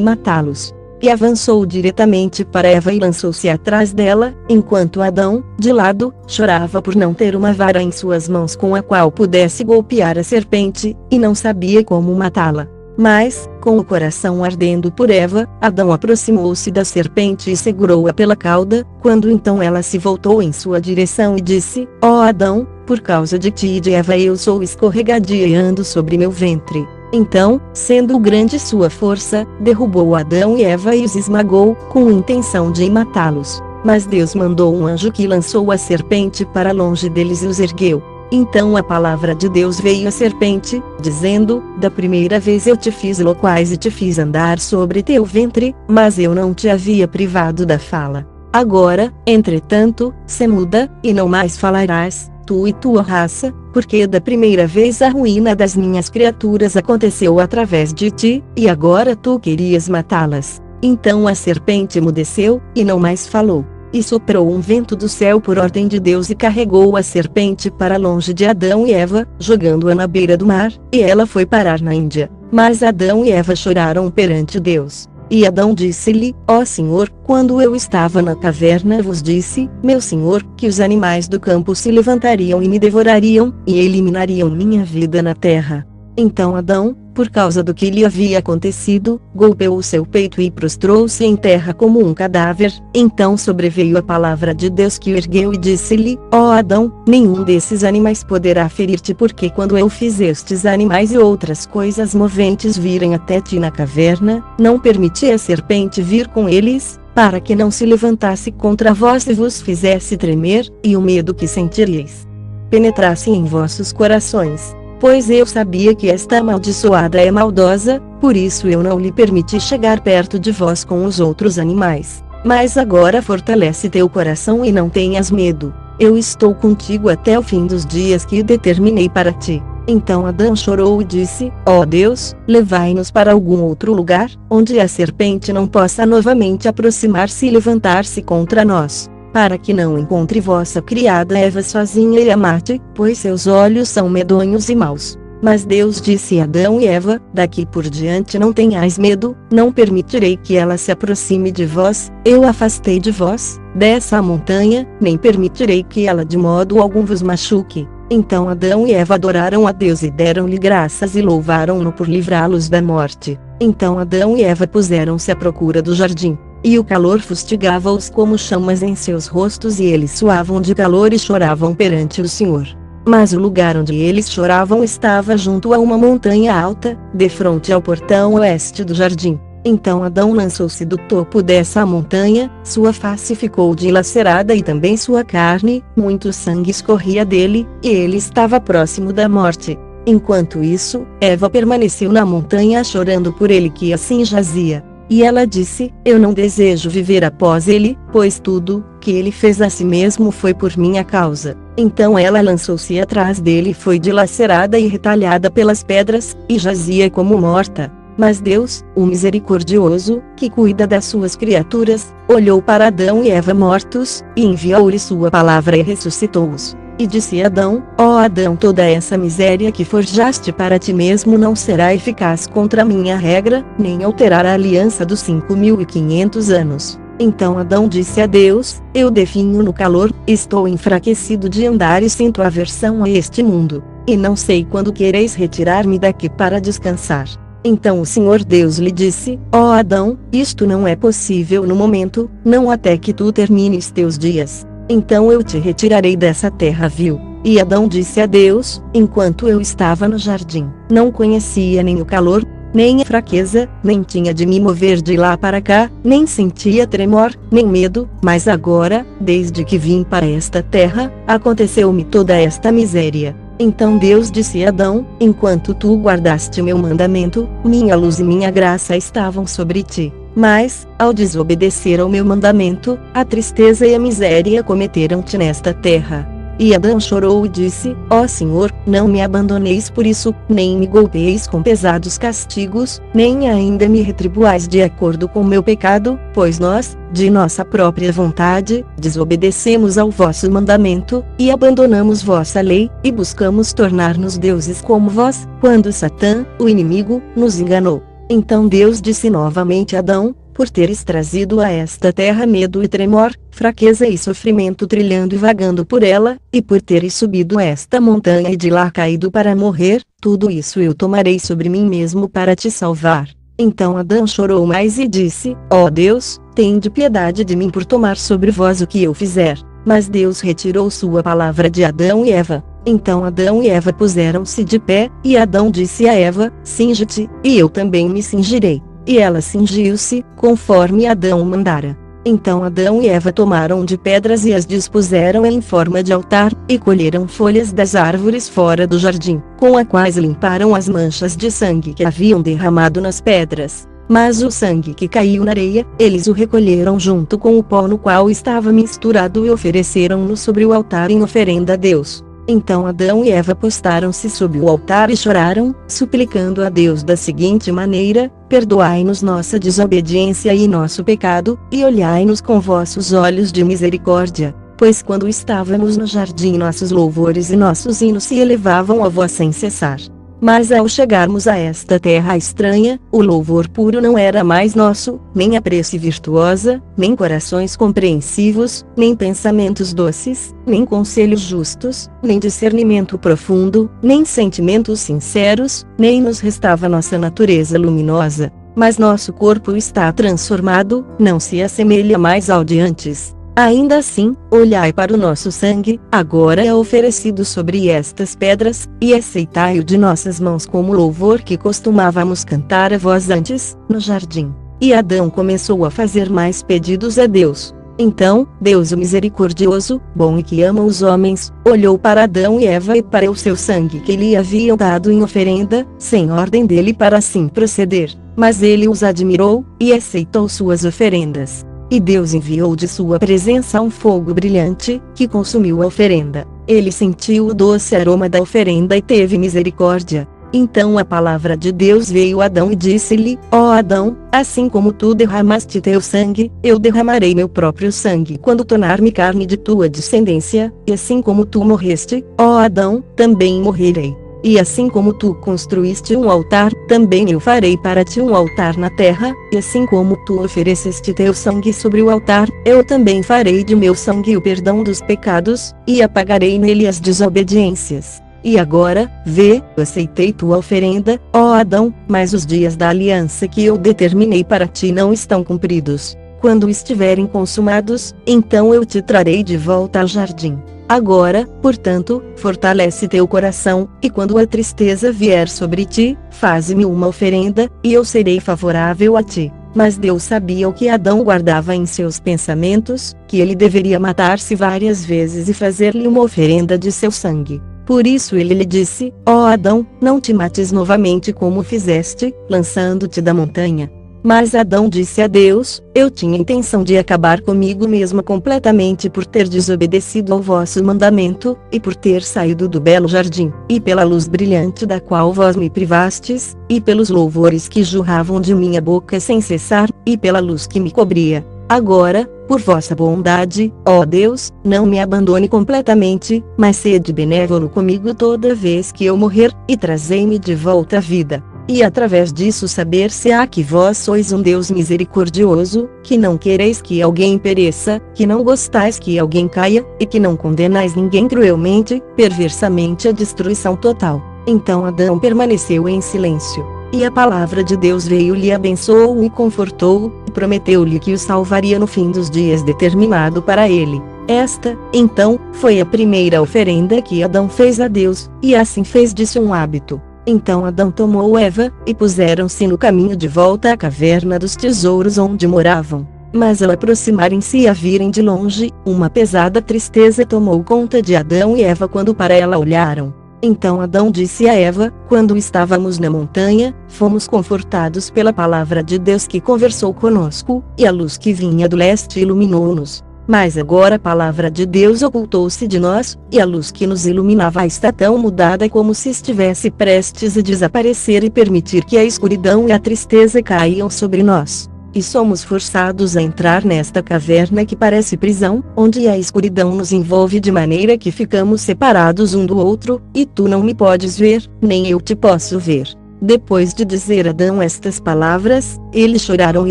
matá-los. E avançou diretamente para Eva e lançou-se atrás dela, enquanto Adão, de lado, chorava por não ter uma vara em suas mãos com a qual pudesse golpear a serpente, e não sabia como matá-la. Mas, com o coração ardendo por Eva, Adão aproximou-se da serpente e segurou-a pela cauda, quando então ela se voltou em sua direção e disse: Ó Adão, por causa de ti e de Eva eu sou escorregadia e ando sobre meu ventre. Então, sendo grande sua força, derrubou Adão e Eva e os esmagou, com intenção de matá-los. Mas Deus mandou um anjo que lançou a serpente para longe deles e os ergueu. Então a palavra de Deus veio à serpente, dizendo: Da primeira vez eu te fiz loquaz e te fiz andar sobre teu ventre, mas eu não te havia privado da fala. Agora, entretanto, se muda, e não mais falarás, tu e tua raça, porque da primeira vez a ruína das minhas criaturas aconteceu através de ti, e agora tu querias matá-las. Então a serpente emudeceu, e não mais falou. E soprou um vento do céu por ordem de Deus e carregou a serpente para longe de Adão e Eva, jogando-a na beira do mar, e ela foi parar na Índia. Mas Adão e Eva choraram perante Deus. E Adão disse-lhe: Ó Senhor, quando eu estava na caverna vos disse, meu Senhor, que os animais do campo se levantariam e me devorariam, e eliminariam minha vida na terra. Então Adão, por causa do que lhe havia acontecido, golpeou o seu peito e prostrou-se em terra como um cadáver. Então sobreveio a palavra de Deus que o ergueu e disse-lhe: Ó Adão, nenhum desses animais poderá ferir-te, porque quando eu fiz estes animais e outras coisas moventes virem até ti na caverna, não permiti a serpente vir com eles, para que não se levantasse contra vós e vos fizesse tremer, e o medo que sentiríeis penetrasse em vossos corações. Pois eu sabia que esta amaldiçoada é maldosa, por isso eu não lhe permiti chegar perto de vós com os outros animais. Mas agora fortalece teu coração e não tenhas medo. Eu estou contigo até o fim dos dias que determinei para ti. Então Adão chorou e disse: Ó Deus, levai-nos para algum outro lugar, onde a serpente não possa novamente aproximar-se e levantar-se contra nós, para que não encontre vossa criada Eva sozinha e a mate, pois seus olhos são medonhos e maus. Mas Deus disse a Adão e Eva: Daqui por diante não tenhais medo, não permitirei que ela se aproxime de vós, eu afastei de vós, dessa montanha, nem permitirei que ela de modo algum vos machuque. Então Adão e Eva adoraram a Deus e deram-lhe graças e louvaram-no por livrá-los da morte. Então Adão e Eva puseram-se à procura do jardim. E o calor fustigava-os como chamas em seus rostos e eles suavam de calor e choravam perante o Senhor. Mas o lugar onde eles choravam estava junto a uma montanha alta, defronte ao portão oeste do jardim. Então Adão lançou-se do topo dessa montanha, sua face ficou dilacerada e também sua carne, muito sangue escorria dele, e ele estava próximo da morte. Enquanto isso, Eva permaneceu na montanha chorando por ele que assim jazia. E ela disse: Eu não desejo viver após ele, pois tudo que ele fez a si mesmo foi por minha causa. Então ela lançou-se atrás dele e foi dilacerada e retalhada pelas pedras, e jazia como morta. Mas Deus, o misericordioso, que cuida das suas criaturas, olhou para Adão e Eva mortos, e enviou-lhe sua palavra e ressuscitou-os. E disse Adão: Ó Adão, toda essa miséria que forjaste para ti mesmo não será eficaz contra a minha regra, nem alterará a aliança dos 5.500 anos. Então Adão disse a Deus: Eu definho no calor, estou enfraquecido de andar e sinto aversão a este mundo. E não sei quando quereis retirar-me daqui para descansar. Então o Senhor Deus lhe disse: Ó Adão, isto não é possível no momento, não até que tu termines teus dias. Então eu te retirarei dessa terra vil. E Adão disse a Deus: Enquanto eu estava no jardim, não conhecia nem o calor, nem a fraqueza, nem tinha de me mover de lá para cá, nem sentia tremor, nem medo, mas agora, desde que vim para esta terra, aconteceu-me toda esta miséria. Então Deus disse a Adão: Enquanto tu guardaste meu mandamento, minha luz e minha graça estavam sobre ti. Mas, ao desobedecer ao meu mandamento, a tristeza e a miséria cometeram-te nesta terra. E Adão chorou e disse: Ó Senhor, não me abandoneis por isso, nem me golpeeis com pesados castigos, nem ainda me retribuais de acordo com meu pecado, pois nós, de nossa própria vontade, desobedecemos ao vosso mandamento, e abandonamos vossa lei, e buscamos tornar-nos deuses como vós, quando Satã, o inimigo, nos enganou. Então Deus disse novamente a Adão: Por teres trazido a esta terra medo e tremor, fraqueza e sofrimento trilhando e vagando por ela, e por teres subido esta montanha e de lá caído para morrer, tudo isso eu tomarei sobre mim mesmo para te salvar. Então Adão chorou mais e disse: Ó Deus, tende piedade de mim por tomar sobre vós o que eu fizer. Mas Deus retirou sua palavra de Adão e Eva. Então Adão e Eva puseram-se de pé, e Adão disse a Eva: Cinge-te, e eu também me cingirei. E ela cingiu-se, conforme Adão mandara. Então Adão e Eva tomaram de pedras e as dispuseram em forma de altar, e colheram folhas das árvores fora do jardim, com as quais limparam as manchas de sangue que haviam derramado nas pedras. Mas o sangue que caiu na areia, eles o recolheram junto com o pó no qual estava misturado e ofereceram-no sobre o altar em oferenda a Deus. Então Adão e Eva postaram-se sob o altar e choraram, suplicando a Deus da seguinte maneira: Perdoai-nos nossa desobediência e nosso pecado, e olhai-nos com vossos olhos de misericórdia. Pois quando estávamos no jardim nossos louvores e nossos hinos se elevavam a vós sem cessar. Mas ao chegarmos a esta terra estranha, o louvor puro não era mais nosso, nem a prece virtuosa, nem corações compreensivos, nem pensamentos doces, nem conselhos justos, nem discernimento profundo, nem sentimentos sinceros, nem nos restava nossa natureza luminosa. Mas nosso corpo está transformado, não se assemelha mais ao de antes. Ainda assim, olhai para o nosso sangue, agora é oferecido sobre estas pedras, e aceitai-o de nossas mãos como louvor que costumávamos cantar a voz antes, no jardim. E Adão começou a fazer mais pedidos a Deus. Então, Deus o misericordioso, bom e que ama os homens, olhou para Adão e Eva e para o seu sangue que lhe haviam dado em oferenda, sem ordem dele para assim proceder. Mas ele os admirou, e aceitou suas oferendas. E Deus enviou de sua presença um fogo brilhante, que consumiu a oferenda. Ele sentiu o doce aroma da oferenda e teve misericórdia. Então a palavra de Deus veio a Adão e disse-lhe: Ó Adão, assim como tu derramaste teu sangue, eu derramarei meu próprio sangue quando tornar-me carne de tua descendência, e assim como tu morreste, ó Adão, também morrerei. E assim como tu construíste um altar, também eu farei para ti um altar na terra, e assim como tu ofereceste teu sangue sobre o altar, eu também farei de meu sangue o perdão dos pecados, e apagarei nele as desobediências. E agora, vê, aceitei tua oferenda, ó Adão, mas os dias da aliança que eu determinei para ti não estão cumpridos. Quando estiverem consumados, então eu te trarei de volta ao jardim. Agora, portanto, fortalece teu coração, e quando a tristeza vier sobre ti, faze-me uma oferenda, e eu serei favorável a ti. Mas Deus sabia o que Adão guardava em seus pensamentos, que ele deveria matar-se várias vezes e fazer-lhe uma oferenda de seu sangue. Por isso ele lhe disse: Ó Adão, não te mates novamente como fizeste, lançando-te da montanha. Mas Adão disse a Deus: Eu tinha intenção de acabar comigo mesmo completamente por ter desobedecido ao vosso mandamento, e por ter saído do belo jardim, e pela luz brilhante da qual vós me privastes, e pelos louvores que jorravam de minha boca sem cessar, e pela luz que me cobria. Agora, por vossa bondade, ó Deus, não me abandone completamente, mas sede benévolo comigo toda vez que eu morrer, e trazei-me de volta à vida. E através disso saber se há que vós sois um Deus misericordioso, que não quereis que alguém pereça, que não gostais que alguém caia, e que não condenais ninguém cruelmente, perversamente à destruição total. Então Adão permaneceu em silêncio. E a palavra de Deus veio-lhe, abençoou-o e confortou-o, e prometeu-lhe que o salvaria no fim dos dias determinado para ele. Esta, então, foi a primeira oferenda que Adão fez a Deus, e assim fez disso um hábito. Então Adão tomou Eva, e puseram-se no caminho de volta à caverna dos tesouros onde moravam. Mas ao aproximarem-se e a virem de longe, uma pesada tristeza tomou conta de Adão e Eva quando para ela olharam. Então Adão disse a Eva: Quando estávamos na montanha, fomos confortados pela palavra de Deus que conversou conosco, e a luz que vinha do leste iluminou-nos. Mas agora a palavra de Deus ocultou-se de nós, e a luz que nos iluminava está tão mudada como se estivesse prestes a desaparecer e permitir que a escuridão e a tristeza caiam sobre nós. E somos forçados a entrar nesta caverna que parece prisão, onde a escuridão nos envolve de maneira que ficamos separados um do outro, e tu não me podes ver, nem eu te posso ver. Depois de dizer Adão estas palavras, eles choraram e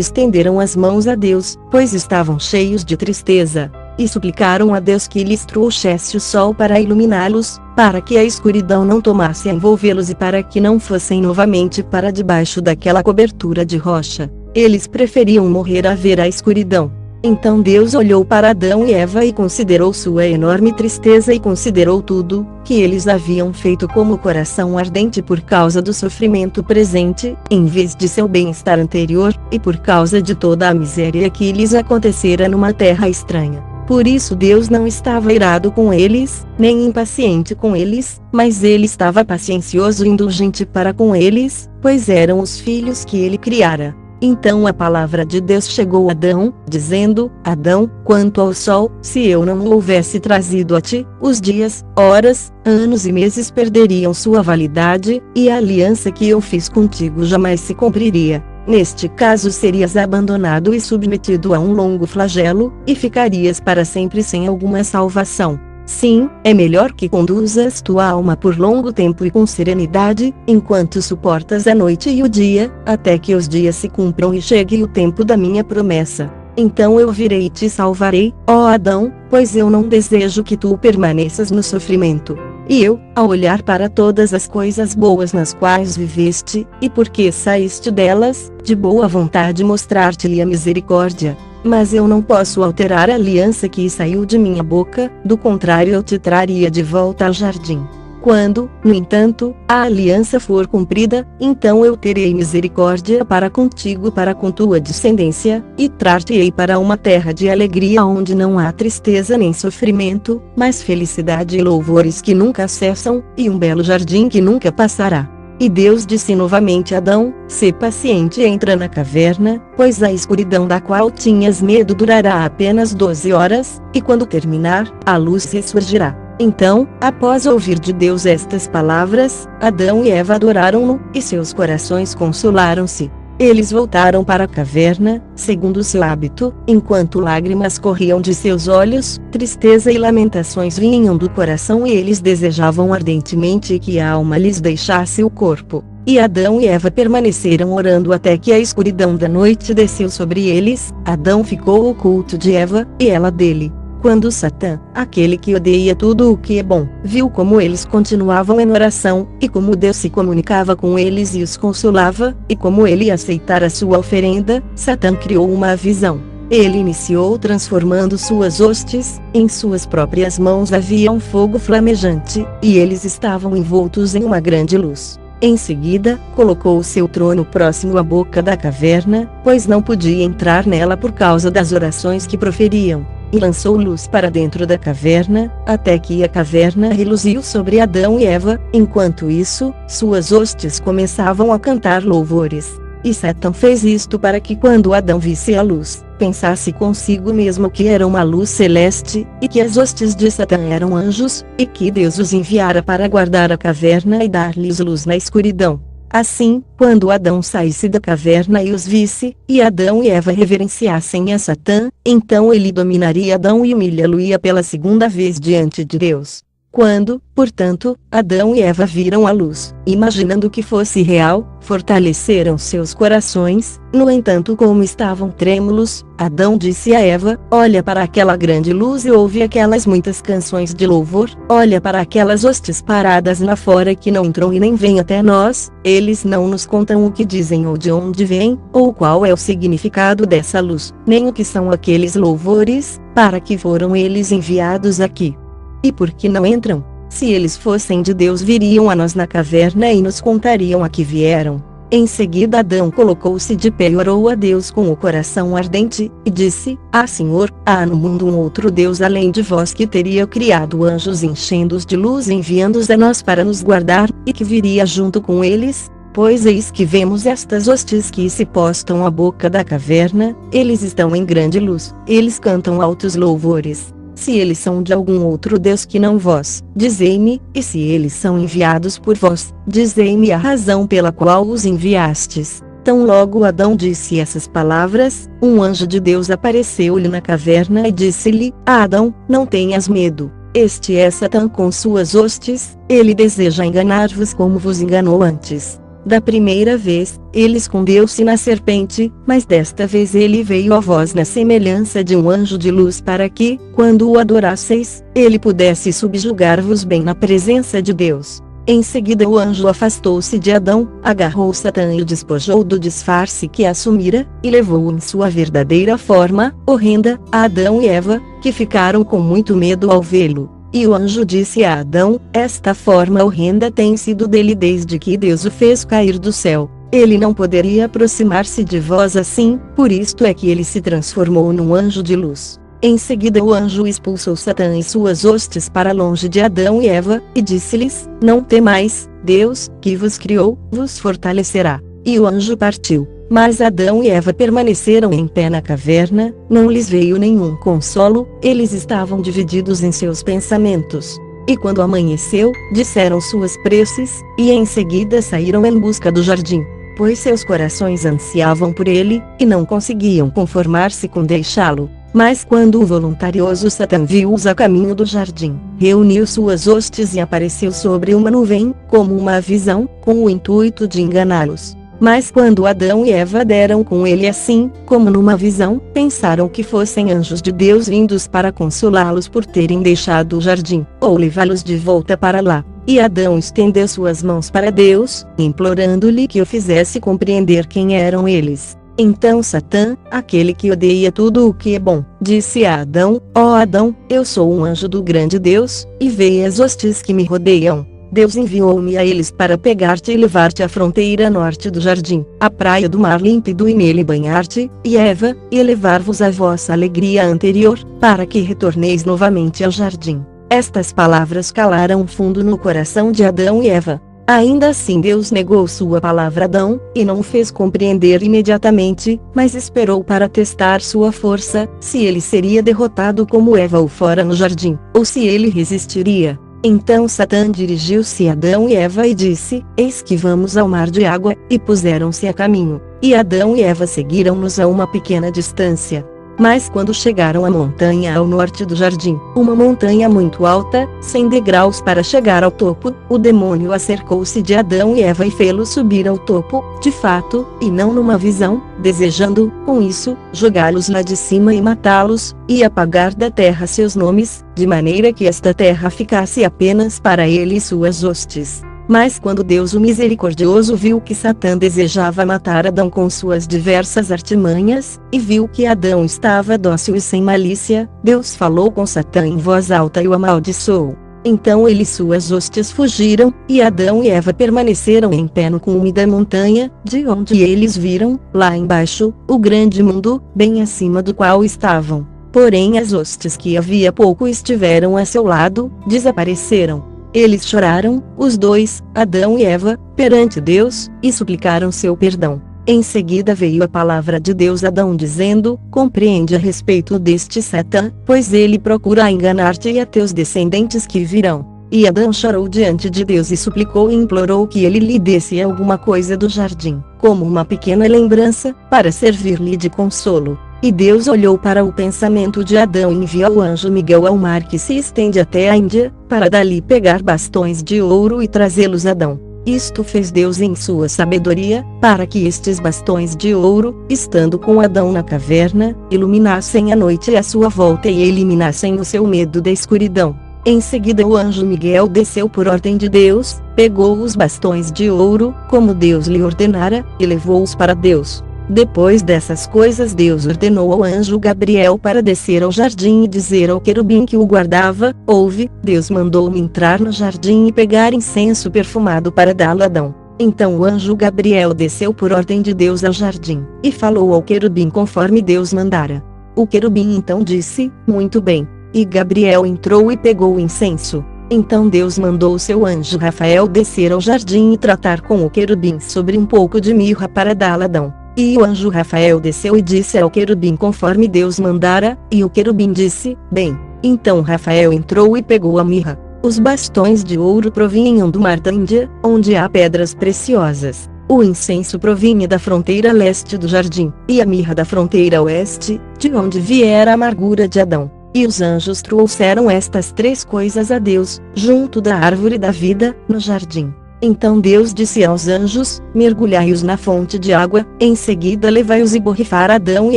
estenderam as mãos a Deus, pois estavam cheios de tristeza, e suplicaram a Deus que lhes trouxesse o sol para iluminá-los, para que a escuridão não tomasse a envolvê-los e para que não fossem novamente para debaixo daquela cobertura de rocha. Eles preferiam morrer a ver a escuridão. Então Deus olhou para Adão e Eva e considerou sua enorme tristeza e considerou tudo que eles haviam feito como coração ardente por causa do sofrimento presente, em vez de seu bem-estar anterior, e por causa de toda a miséria que lhes acontecera numa terra estranha. Por isso Deus não estava irado com eles, nem impaciente com eles, mas ele estava paciencioso e indulgente para com eles, pois eram os filhos que ele criara. Então a palavra de Deus chegou a Adão, dizendo: Adão, quanto ao sol, se eu não o houvesse trazido a ti, os dias, horas, anos e meses perderiam sua validade, e a aliança que eu fiz contigo jamais se cumpriria. Neste caso serias abandonado e submetido a um longo flagelo, e ficarias para sempre sem alguma salvação. Sim, é melhor que conduzas tua alma por longo tempo e com serenidade, enquanto suportas a noite e o dia, até que os dias se cumpram e chegue o tempo da minha promessa. Então eu virei e te salvarei, ó Adão, pois eu não desejo que tu permaneças no sofrimento. E eu, ao olhar para todas as coisas boas nas quais viveste, e porque saíste delas, de boa vontade mostrar-te-lhe a misericórdia. Mas eu não posso alterar a aliança que saiu de minha boca, do contrário eu te traria de volta ao jardim. Quando, no entanto, a aliança for cumprida, então eu terei misericórdia para contigo para com tua descendência, e trar-te-ei para uma terra de alegria onde não há tristeza nem sofrimento, mas felicidade e louvores que nunca cessam, e um belo jardim que nunca passará. E Deus disse novamente a Adão, sê paciente e entra na caverna, pois a escuridão da qual tinhas medo durará apenas 12 horas, e quando terminar, a luz ressurgirá. Então, após ouvir de Deus estas palavras, Adão e Eva adoraram-no, e seus corações consolaram-se. Eles voltaram para a caverna, segundo seu hábito, enquanto lágrimas corriam de seus olhos, tristeza e lamentações vinham do coração e eles desejavam ardentemente que a alma lhes deixasse o corpo. E Adão e Eva permaneceram orando até que a escuridão da noite desceu sobre eles. Adão ficou oculto de Eva, e ela dele. Quando Satã, aquele que odeia tudo o que é bom, viu como eles continuavam em oração, e como Deus se comunicava com eles e os consolava, e como ele aceitara sua oferenda, Satã criou uma visão. Ele iniciou transformando suas hostes, em suas próprias mãos havia um fogo flamejante, e eles estavam envoltos em uma grande luz. Em seguida, colocou o seu trono próximo à boca da caverna, pois não podia entrar nela por causa das orações que proferiam. E lançou luz para dentro da caverna, até que a caverna reluziu sobre Adão e Eva. Enquanto isso, suas hostes começavam a cantar louvores. E Satã fez isto para que quando Adão visse a luz, pensasse consigo mesmo que era uma luz celeste, e que as hostes de Satã eram anjos, e que Deus os enviara para guardar a caverna e dar-lhes luz na escuridão. Assim, quando Adão saísse da caverna e os visse, e Adão e Eva reverenciassem a Satã, então ele dominaria Adão e humilhá-lo-ia pela segunda vez diante de Deus. Quando, portanto, Adão e Eva viram a luz, imaginando que fosse real, fortaleceram seus corações. No entanto, como estavam trêmulos, Adão disse a Eva, olha para aquela grande luz e ouve aquelas muitas canções de louvor, olha para aquelas hostes paradas lá fora que não entram e nem vêm até nós, eles não nos contam o que dizem ou de onde vêm, ou qual é o significado dessa luz, nem o que são aqueles louvores, para que foram eles enviados aqui. E por que não entram? Se eles fossem de Deus viriam a nós na caverna e nos contariam a que vieram. Em seguida Adão colocou-se de pé e orou a Deus com o coração ardente, e disse, Senhor, há no mundo um outro Deus além de vós que teria criado anjos enchendo-os de luz e enviando-os a nós para nos guardar, e que viria junto com eles? Pois eis que vemos estas hostes que se postam à boca da caverna, eles estão em grande luz, eles cantam altos louvores. Se eles são de algum outro Deus que não vós, dizei-me, e se eles são enviados por vós, dizei-me a razão pela qual os enviastes. Tão logo Adão disse essas palavras, um anjo de Deus apareceu-lhe na caverna e disse-lhe, Adão, não tenhas medo. Este é Satã com suas hostes, ele deseja enganar-vos como vos enganou antes. Da primeira vez, ele escondeu-se na serpente, mas desta vez ele veio a vós na semelhança de um anjo de luz para que, quando o adorasseis, ele pudesse subjugar-vos bem na presença de Deus. Em seguida o anjo afastou-se de Adão, agarrou Satã e o despojou do disfarce que assumira, e levou-o em sua verdadeira forma, horrenda, a Adão e Eva, que ficaram com muito medo ao vê-lo. E o anjo disse a Adão, esta forma horrenda tem sido dele desde que Deus o fez cair do céu. Ele não poderia aproximar-se de vós assim, por isto é que ele se transformou num anjo de luz. Em seguida o anjo expulsou Satã e suas hostes para longe de Adão e Eva, e disse-lhes, não temais, Deus, que vos criou, vos fortalecerá. E o anjo partiu. Mas Adão e Eva permaneceram em pé na caverna, não lhes veio nenhum consolo, eles estavam divididos em seus pensamentos. E quando amanheceu, disseram suas preces, e em seguida saíram em busca do jardim, pois seus corações ansiavam por ele, e não conseguiam conformar-se com deixá-lo. Mas quando o voluntarioso Satã viu-os a caminho do jardim, reuniu suas hostes e apareceu sobre uma nuvem, como uma visão, com o intuito de enganá-los. Mas quando Adão e Eva deram com ele assim, como numa visão, pensaram que fossem anjos de Deus vindos para consolá-los por terem deixado o jardim, ou levá-los de volta para lá. E Adão estendeu suas mãos para Deus, implorando-lhe que o fizesse compreender quem eram eles. Então Satã, aquele que odeia tudo o que é bom, disse a Adão: ó Adão, eu sou um anjo do grande Deus, e vê as hostes que me rodeiam. Deus enviou-me a eles para pegar-te e levar-te à fronteira norte do jardim, à praia do mar límpido e nele banhar-te, e Eva, e levar-vos a vossa alegria anterior, para que retorneis novamente ao jardim. Estas palavras calaram fundo no coração de Adão e Eva. Ainda assim Deus negou sua palavra a Adão, e não o fez compreender imediatamente, mas esperou para testar sua força, se ele seria derrotado como Eva o fora no jardim, ou se ele resistiria. Então Satã dirigiu-se a Adão e Eva e disse: eis que vamos ao mar de água, e puseram-se a caminho, e Adão e Eva seguiram-nos a uma pequena distância. Mas quando chegaram à montanha ao norte do jardim, uma montanha muito alta, 100 degraus para chegar ao topo, o demônio acercou-se de Adão e Eva e fê-los subir ao topo, de fato, e não numa visão, desejando, com isso, jogá-los lá de cima e matá-los, e apagar da terra seus nomes, de maneira que esta terra ficasse apenas para ele e suas hostes. Mas quando Deus o misericordioso viu que Satã desejava matar Adão com suas diversas artimanhas, e viu que Adão estava dócil e sem malícia, Deus falou com Satã em voz alta e o amaldiçoou. Então ele e suas hostes fugiram, e Adão e Eva permaneceram em pé no cume da montanha, de onde eles viram, lá embaixo, o grande mundo, bem acima do qual estavam. Porém as hostes que havia pouco estiveram a seu lado, desapareceram. Eles choraram, os dois, Adão e Eva, perante Deus, e suplicaram seu perdão. Em seguida veio a palavra de Deus a Adão dizendo: compreende a respeito deste Satã, pois ele procura enganar-te e a teus descendentes que virão. E Adão chorou diante de Deus e suplicou e implorou que ele lhe desse alguma coisa do jardim, como uma pequena lembrança, para servir-lhe de consolo. E Deus olhou para o pensamento de Adão e enviou o anjo Miguel ao mar que se estende até a Índia, para dali pegar bastões de ouro e trazê-los a Adão. Isto fez Deus em sua sabedoria, para que estes bastões de ouro, estando com Adão na caverna, iluminassem a noite à sua volta e eliminassem o seu medo da escuridão. Em seguida o anjo Miguel desceu por ordem de Deus, pegou os bastões de ouro, como Deus lhe ordenara, e levou-os para Deus. Depois dessas coisas Deus ordenou ao anjo Gabriel para descer ao jardim e dizer ao querubim que o guardava: ouve, Deus mandou-me entrar no jardim e pegar incenso perfumado para dá-lo a Adão. Então o anjo Gabriel desceu por ordem de Deus ao jardim, e falou ao querubim conforme Deus mandara. O querubim então disse: muito bem. E Gabriel entrou e pegou o incenso. Então Deus mandou o seu anjo Rafael descer ao jardim e tratar com o querubim sobre um pouco de mirra para dá-lo a Adão. E o anjo Rafael desceu e disse ao querubim conforme Deus mandara, e o querubim disse: bem. Então Rafael entrou e pegou a mirra. Os bastões de ouro provinham do mar da Índia, onde há pedras preciosas. O incenso provinha da fronteira leste do jardim, e a mirra da fronteira oeste, de onde viera a amargura de Adão. E os anjos trouxeram estas três coisas a Deus, junto da árvore da vida, no jardim. Então Deus disse aos anjos: mergulhai-os na fonte de água, em seguida levai-os e borrifar Adão e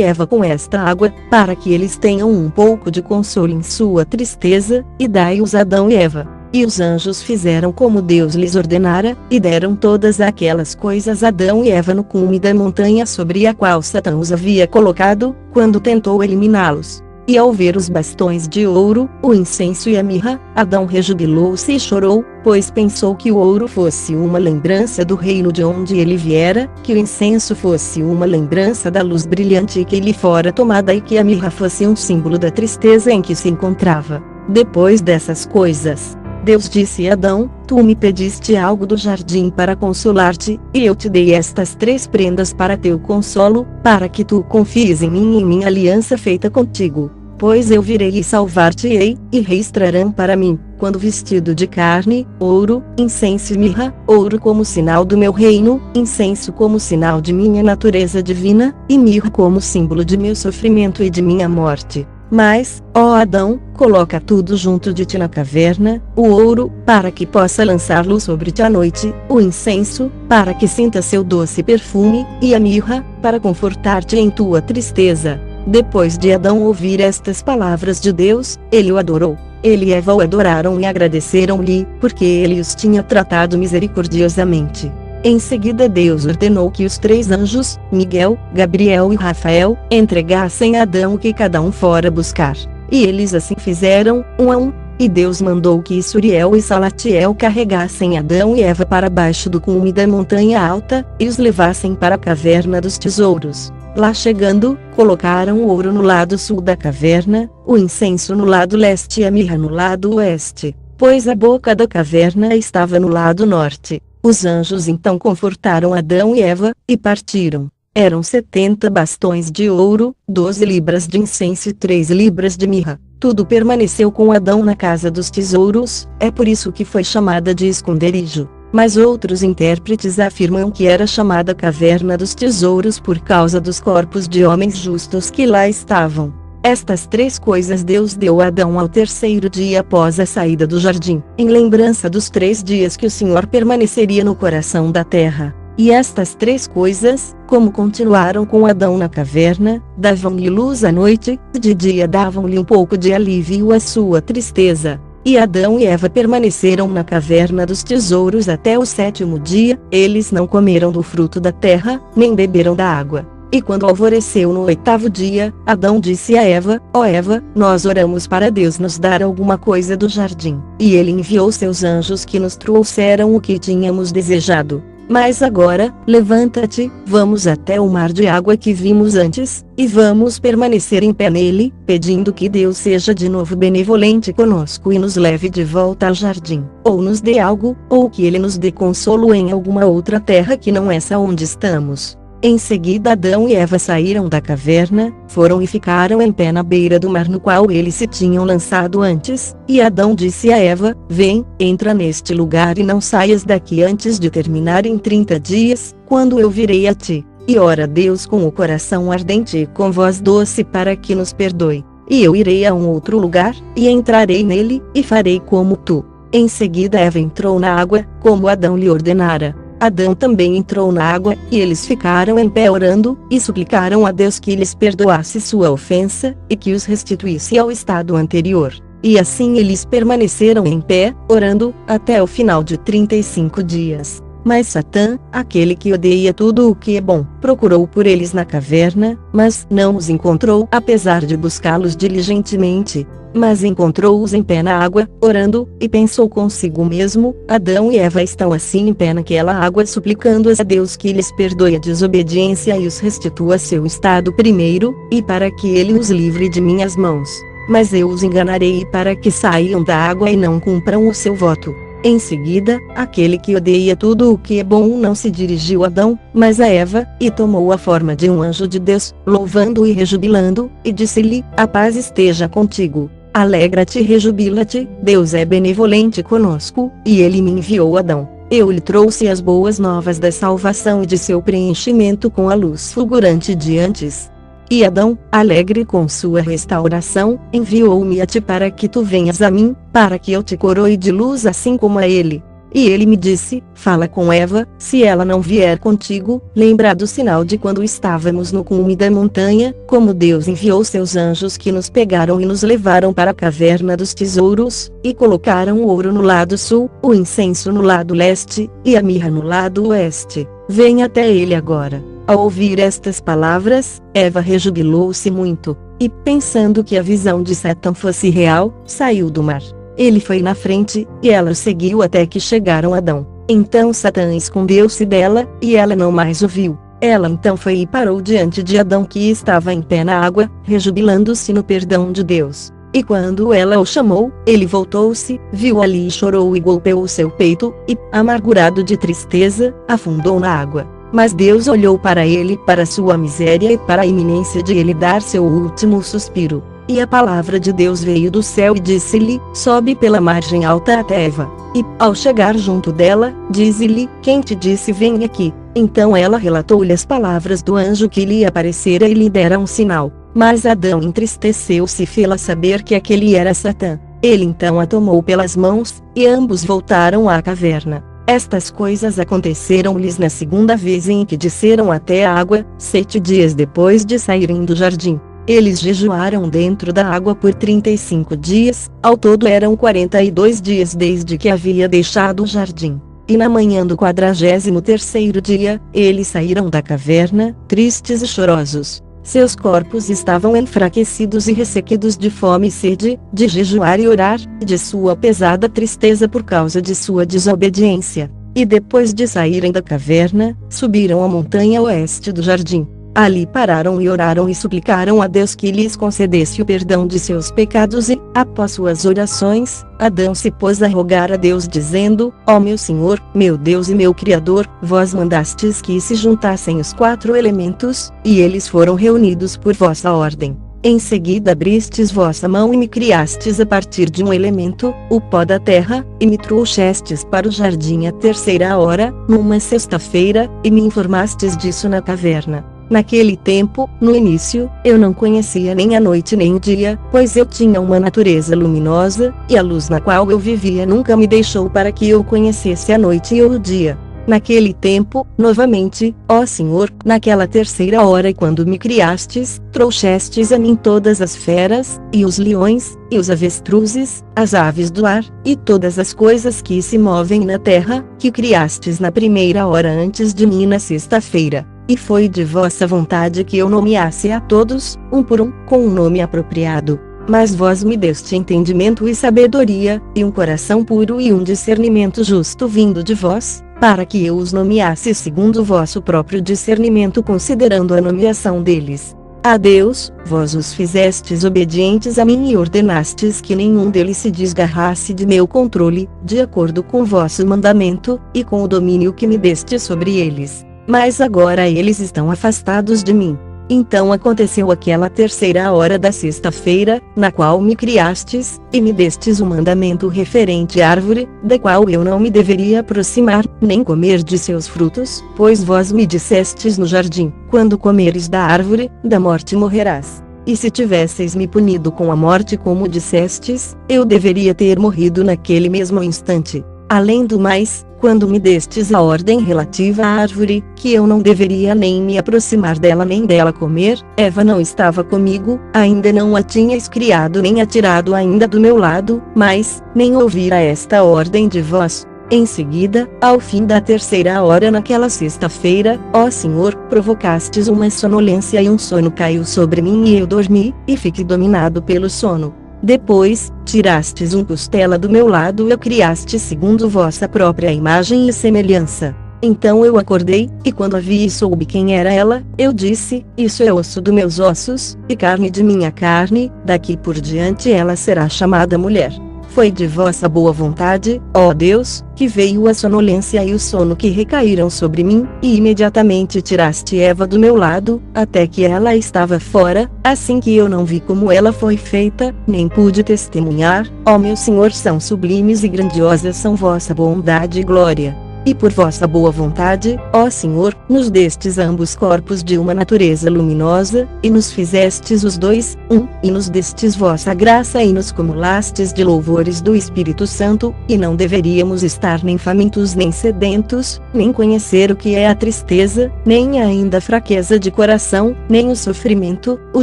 Eva com esta água, para que eles tenham um pouco de consolo em sua tristeza, e dai-os a Adão e Eva. E os anjos fizeram como Deus lhes ordenara, e deram todas aquelas coisas a Adão e Eva no cume da montanha sobre a qual Satã os havia colocado, quando tentou eliminá-los. E ao ver os bastões de ouro, o incenso e a mirra, Adão rejubilou-se e chorou, pois pensou que o ouro fosse uma lembrança do reino de onde ele viera, que o incenso fosse uma lembrança da luz brilhante que lhe fora tomada e que a mirra fosse um símbolo da tristeza em que se encontrava. Depois dessas coisas, Deus disse a Adão: tu me pediste algo do jardim para consolar-te, e eu te dei estas três prendas para teu consolo, para que tu confies em mim e em minha aliança feita contigo. Pois eu virei e salvar-te-ei, e reextrarão para mim, quando vestido de carne, ouro, incenso e mirra, ouro como sinal do meu reino, incenso como sinal de minha natureza divina, e mirra como símbolo de meu sofrimento e de minha morte. Mas, ó Adão, coloca tudo junto de ti na caverna, o ouro, para que possa lançar luz sobre ti à noite, o incenso, para que sinta seu doce perfume, e a mirra, para confortar-te em tua tristeza. Depois de Adão ouvir estas palavras de Deus, ele o adorou. Ele e Eva o adoraram e agradeceram-lhe, porque ele os tinha tratado misericordiosamente. Em seguida Deus ordenou que os 3 anjos, Miguel, Gabriel e Rafael, entregassem a Adão o que cada um fora buscar. E eles assim fizeram, um a um. E Deus mandou que Suriel e Salatiel carregassem Adão e Eva para baixo do cume da montanha alta, e os levassem para a caverna dos tesouros. Lá chegando, colocaram o ouro no lado sul da caverna, o incenso no lado leste e a mirra no lado oeste, pois a boca da caverna estava no lado norte. Os anjos então confortaram Adão e Eva, e partiram. Eram 70 bastões de ouro, 12 libras de incenso e 3 libras de mirra. Tudo permaneceu com Adão na casa dos tesouros, é por isso que foi chamada de esconderijo. Mas outros intérpretes afirmam que era chamada Caverna dos Tesouros por causa dos corpos de homens justos que lá estavam. Estas 3 coisas Deus deu a Adão ao 3º dia após a saída do jardim, em lembrança dos 3 dias que o Senhor permaneceria no coração da terra. E estas 3 coisas, como continuaram com Adão na caverna, davam-lhe luz à noite, de dia davam-lhe um pouco de alívio à sua tristeza. E Adão e Eva permaneceram na caverna dos tesouros até o 7º dia, eles não comeram do fruto da terra, nem beberam da água. E quando alvoreceu no 8º dia, Adão disse a Eva, ó Eva, nós oramos para Deus nos dar alguma coisa do jardim. E ele enviou seus anjos que nos trouxeram o que tínhamos desejado. Mas agora, levanta-te, vamos até o mar de água que vimos antes, e vamos permanecer em pé nele, pedindo que Deus seja de novo benevolente conosco e nos leve de volta ao jardim, ou nos dê algo, ou que ele nos dê consolo em alguma outra terra que não essa onde estamos. Em seguida Adão e Eva saíram da caverna, foram e ficaram em pé na beira do mar no qual eles se tinham lançado antes, e Adão disse a Eva, vem, entra neste lugar e não saias daqui antes de terminarem 30 dias, quando eu virei a ti. E ora a Deus com o coração ardente e com voz doce para que nos perdoe. E eu irei a um outro lugar, e entrarei nele, e farei como tu. Em seguida Eva entrou na água, como Adão lhe ordenara. Adão também entrou na água, e eles ficaram em pé orando, e suplicaram a Deus que lhes perdoasse sua ofensa, e que os restituísse ao estado anterior. E assim eles permaneceram em pé, orando, até o final de 35 dias. Mas Satã, aquele que odeia tudo o que é bom, procurou por eles na caverna, mas não os encontrou, apesar de buscá-los diligentemente. Mas encontrou-os em pé na água, orando, e pensou consigo mesmo, Adão e Eva estão assim em pé naquela água suplicando a Deus que lhes perdoe a desobediência e os restitua a seu estado primeiro, e para que ele os livre de minhas mãos. Mas eu os enganarei para que saiam da água e não cumpram o seu voto. Em seguida, aquele que odeia tudo o que é bom não se dirigiu a Adão, mas a Eva, e tomou a forma de um anjo de Deus, louvando e rejubilando, e disse-lhe, a paz esteja contigo. Alegra-te e rejubila-te, Deus é benevolente conosco, e ele me enviou Adão. Eu lhe trouxe as boas novas da salvação e de seu preenchimento com a luz fulgurante de antes. E Adão, alegre com sua restauração, enviou-me a ti para que tu venhas a mim, para que eu te coroe de luz assim como a ele. E ele me disse, fala com Eva, se ela não vier contigo, lembra do sinal de quando estávamos no cume da montanha, como Deus enviou seus anjos que nos pegaram e nos levaram para a caverna dos tesouros, e colocaram o ouro no lado sul, o incenso no lado leste, e a mirra no lado oeste. Vem até ele agora. Ao ouvir estas palavras, Eva rejubilou-se muito, e pensando que a visão de Satã fosse real, saiu do mar. Ele foi na frente, e ela o seguiu até que chegaram a Adão. Então Satã escondeu-se dela, e ela não mais o viu. Ela então foi e parou diante de Adão que estava em pé na água, rejubilando-se no perdão de Deus. E quando ela o chamou, ele voltou-se, viu ali e chorou e golpeou o seu peito, e, amargurado de tristeza, afundou na água. Mas Deus olhou para ele, para sua miséria e para a iminência de ele dar seu último suspiro. E a palavra de Deus veio do céu e disse-lhe: sobe pela margem alta até Eva. E, ao chegar junto dela, disse-lhe: quem te disse vem aqui? Então ela relatou-lhe as palavras do anjo que lhe aparecera e lhe dera um sinal. Mas Adão entristeceu-se e fê-la saber que aquele era Satã. Ele então a tomou pelas mãos, e ambos voltaram à caverna. Estas coisas aconteceram-lhes na segunda vez em que desceram até a água, 7 dias depois de saírem do jardim. Eles jejuaram dentro da água por 35 dias, ao todo eram 42 dias desde que havia deixado o jardim. E na manhã do 43º dia, eles saíram da caverna, tristes e chorosos. Seus corpos estavam enfraquecidos e ressequidos de fome e sede, de jejuar e orar, e de sua pesada tristeza por causa de sua desobediência. E depois de saírem da caverna, subiram a montanha oeste do jardim. Ali pararam e oraram e suplicaram a Deus que lhes concedesse o perdão de seus pecados e, após suas orações, Adão se pôs a rogar a Deus dizendo: ó meu Senhor, meu Deus e meu Criador, vós mandastes que se juntassem os 4 elementos, e eles foram reunidos por vossa ordem. Em seguida abristes vossa mão e me criastes a partir de um elemento, o pó da terra, e me trouxestes para o jardim à 3ª hora, numa sexta-feira, e me informastes disso na caverna. Naquele tempo, no início, eu não conhecia nem a noite nem o dia, pois eu tinha uma natureza luminosa, e a luz na qual eu vivia nunca me deixou para que eu conhecesse a noite e o dia. Naquele tempo, novamente, ó Senhor, naquela 3ª hora quando me criastes, trouxestes a mim todas as feras, e os leões, e os avestruzes, as aves do ar, e todas as coisas que se movem na terra, que criastes na 1ª hora antes de mim na sexta-feira. E foi de vossa vontade que eu nomeasse a todos, um por um, com um nome apropriado. Mas vós me deste entendimento e sabedoria, e um coração puro e um discernimento justo vindo de vós, para que eu os nomeasse segundo o vosso próprio discernimento, considerando a nomeação deles. A Deus, vós os fizestes obedientes a mim e ordenastes que nenhum deles se desgarrasse de meu controle, de acordo com vosso mandamento, e com o domínio que me deste sobre eles. Mas agora eles estão afastados de mim. Então aconteceu aquela 3ª hora da sexta-feira, na qual me criastes, e me destes o mandamento referente à árvore, da qual eu não me deveria aproximar, nem comer de seus frutos, pois vós me dissestes no jardim: quando comeres da árvore, da morte morrerás. E se tivesseis me punido com a morte como dissestes, eu deveria ter morrido naquele mesmo instante. Além do mais, quando me destes a ordem relativa à árvore, que eu não deveria nem me aproximar dela nem dela comer, Eva não estava comigo, ainda não a tinhas criado nem a tirado ainda do meu lado, mas, nem ouvira esta ordem de vós. Em seguida, ao fim da 3ª hora naquela sexta-feira, ó Senhor, provocastes uma sonolência e um sono caiu sobre mim e eu dormi, e fiquei dominado pelo sono. Depois, tirastes um costela do meu lado e o criaste segundo vossa própria imagem e semelhança. Então eu acordei, e quando a vi e soube quem era ela, eu disse: isso é osso dos meus ossos, e carne de minha carne, daqui por diante ela será chamada mulher. Foi de vossa boa vontade, ó Deus, que veio a sonolência e o sono que recaíram sobre mim, e imediatamente tiraste Eva do meu lado, até que ela estava fora, assim que eu não vi como ela foi feita, nem pude testemunhar. Ó meu Senhor, são sublimes e grandiosas são vossa bondade e glória. E por vossa boa vontade, ó Senhor, nos destes ambos corpos de uma natureza luminosa, e nos fizestes os dois, e nos destes vossa graça e nos cumulastes de louvores do Espírito Santo, e não deveríamos estar nem famintos nem sedentos, nem conhecer o que é a tristeza, nem ainda a fraqueza de coração, nem o sofrimento, o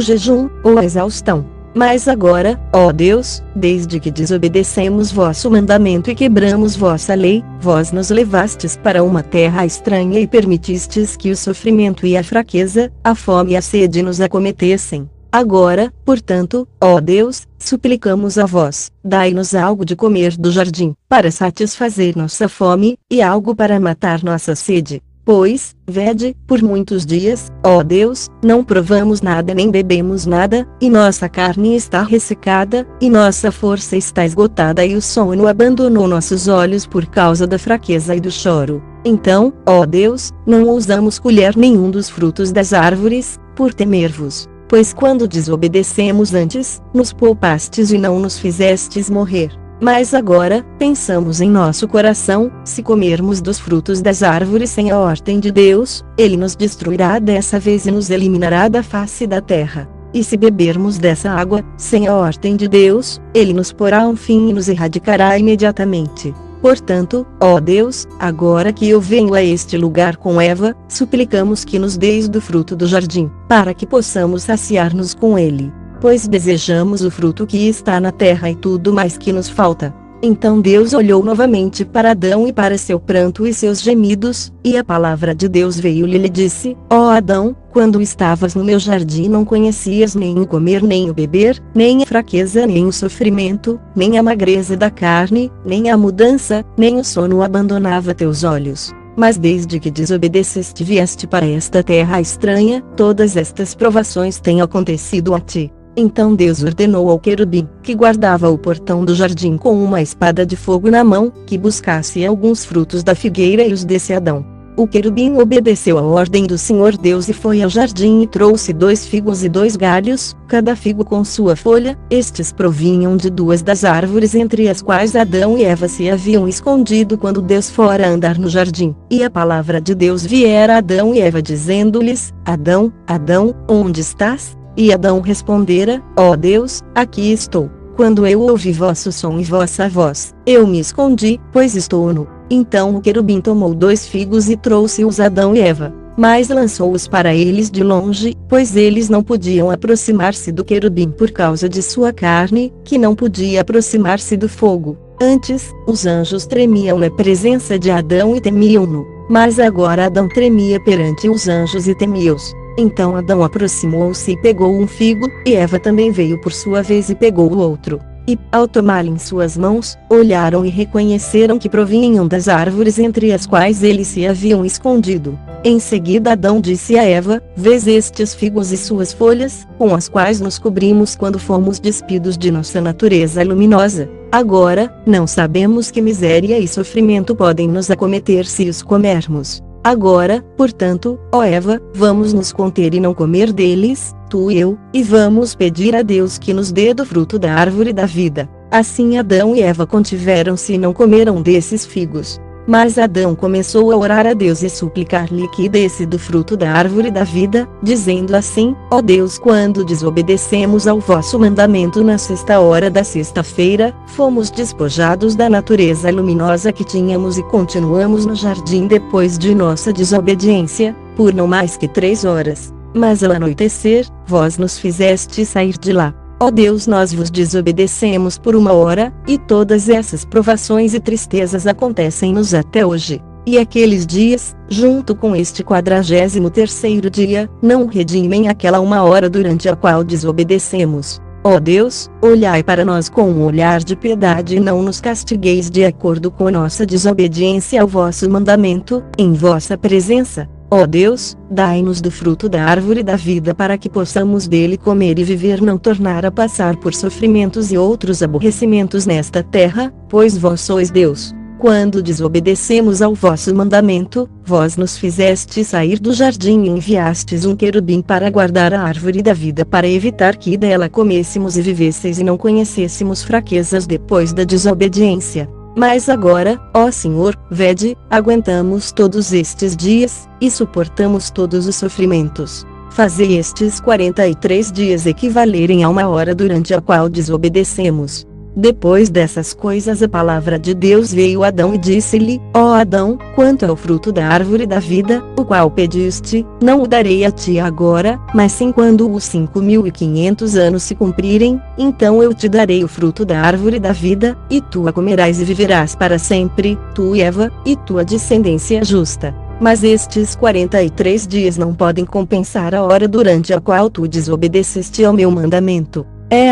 jejum, ou a exaustão. Mas agora, ó Deus, desde que desobedecemos vosso mandamento e quebramos vossa lei, vós nos levastes para uma terra estranha e permitistes que o sofrimento e a fraqueza, a fome e a sede nos acometessem. Agora, portanto, ó Deus, suplicamos a vós, dai-nos algo de comer do jardim, para satisfazer nossa fome, e algo para matar nossa sede. Pois, vede, por muitos dias, ó Deus, não provamos nada nem bebemos nada, e nossa carne está ressecada, e nossa força está esgotada e o sono abandonou nossos olhos por causa da fraqueza e do choro. Então, ó Deus, não ousamos colher nenhum dos frutos das árvores, por temer-vos. Pois quando desobedecemos antes, nos poupastes e não nos fizestes morrer. Mas agora, pensamos em nosso coração, se comermos dos frutos das árvores sem a ordem de Deus, Ele nos destruirá dessa vez e nos eliminará da face da terra. E se bebermos dessa água, sem a ordem de Deus, Ele nos porá um fim e nos erradicará imediatamente. Portanto, ó Deus, agora que eu venho a este lugar com Eva, suplicamos que nos deis do fruto do jardim, para que possamos saciar-nos com ele. Pois desejamos o fruto que está na terra e tudo mais que nos falta. Então Deus olhou novamente para Adão e para seu pranto e seus gemidos, e a palavra de Deus veio-lhe e lhe disse: Ó Adão, quando estavas no meu jardim não conhecias nem o comer nem o beber, nem a fraqueza nem o sofrimento, nem a magreza da carne, nem a mudança, nem o sono abandonava teus olhos. Mas desde que desobedeceste e vieste para esta terra estranha, todas estas provações têm acontecido a ti. Então Deus ordenou ao querubim, que guardava o portão do jardim com uma espada de fogo na mão, que buscasse alguns frutos da figueira e os desse a Adão. O querubim obedeceu à ordem do Senhor Deus e foi ao jardim e trouxe 2 figos e 2 galhos, cada figo com sua folha. Estes provinham de 2 das árvores entre as quais Adão e Eva se haviam escondido quando Deus fora andar no jardim. E a palavra de Deus viera a Adão e Eva dizendo-lhes: Adão, Adão, onde estás? E Adão respondera: Ó Deus, aqui estou. Quando eu ouvi vosso som e vossa voz, eu me escondi, pois estou nu. Então o querubim tomou 2 figos e trouxe-os a Adão e Eva, mas lançou-os para eles de longe, pois eles não podiam aproximar-se do querubim por causa de sua carne, que não podia aproximar-se do fogo. Antes, os anjos tremiam na presença de Adão e temiam-no, mas agora Adão tremia perante os anjos e temia-os. Então Adão aproximou-se e pegou um figo, e Eva também veio por sua vez e pegou o outro. E, ao tomarem suas mãos, olharam e reconheceram que provinham das árvores entre as quais eles se haviam escondido. Em seguida Adão disse a Eva: Vês estes figos e suas folhas, com as quais nos cobrimos quando fomos despidos de nossa natureza luminosa. Agora, não sabemos que miséria e sofrimento podem nos acometer se os comermos. Agora, portanto, ó Eva, vamos nos conter e não comer deles, tu e eu, e vamos pedir a Deus que nos dê do fruto da árvore da vida. Assim Adão e Eva contiveram-se e não comeram desses figos. Mas Adão começou a orar a Deus e suplicar-lhe que desse do fruto da árvore da vida, dizendo assim: Ó Deus, quando desobedecemos ao vosso mandamento na 6ª hora da sexta-feira, fomos despojados da natureza luminosa que tínhamos e continuamos no jardim depois de nossa desobediência, por não mais que 3 horas. Mas ao anoitecer, vós nos fizeste sair de lá. Ó Deus, nós vos desobedecemos por 1 hora, e todas essas provações e tristezas acontecem-nos até hoje. E aqueles dias, junto com este 43º dia, não redimem aquela 1 hora durante a qual desobedecemos. Ó Deus, olhai para nós com um olhar de piedade e não nos castigueis de acordo com nossa desobediência ao vosso mandamento, em vossa presença. Ó Deus, dai-nos do fruto da árvore da vida para que possamos dele comer e viver, não tornar a passar por sofrimentos e outros aborrecimentos nesta terra, pois vós sois Deus. Quando desobedecemos ao vosso mandamento, vós nos fizeste sair do jardim e enviastes um querubim para guardar a árvore da vida para evitar que dela comêssemos e vivesseis e não conhecêssemos fraquezas depois da desobediência. Mas agora, ó Senhor, vede, aguentamos todos estes dias, e suportamos todos os sofrimentos. Fazei estes 43 dias equivalerem a 1 hora durante a qual desobedecemos. Depois dessas coisas a palavra de Deus veio a Adão e disse-lhe: Ó Adão, quanto ao fruto da árvore da vida, o qual pediste, não o darei a ti agora, mas sim quando os 5.500 anos se cumprirem, então eu te darei o fruto da árvore da vida, e tu a comerás e viverás para sempre, tu e Eva, e tua descendência justa. Mas estes 43 dias não podem compensar a hora durante a qual tu desobedeceste ao meu mandamento.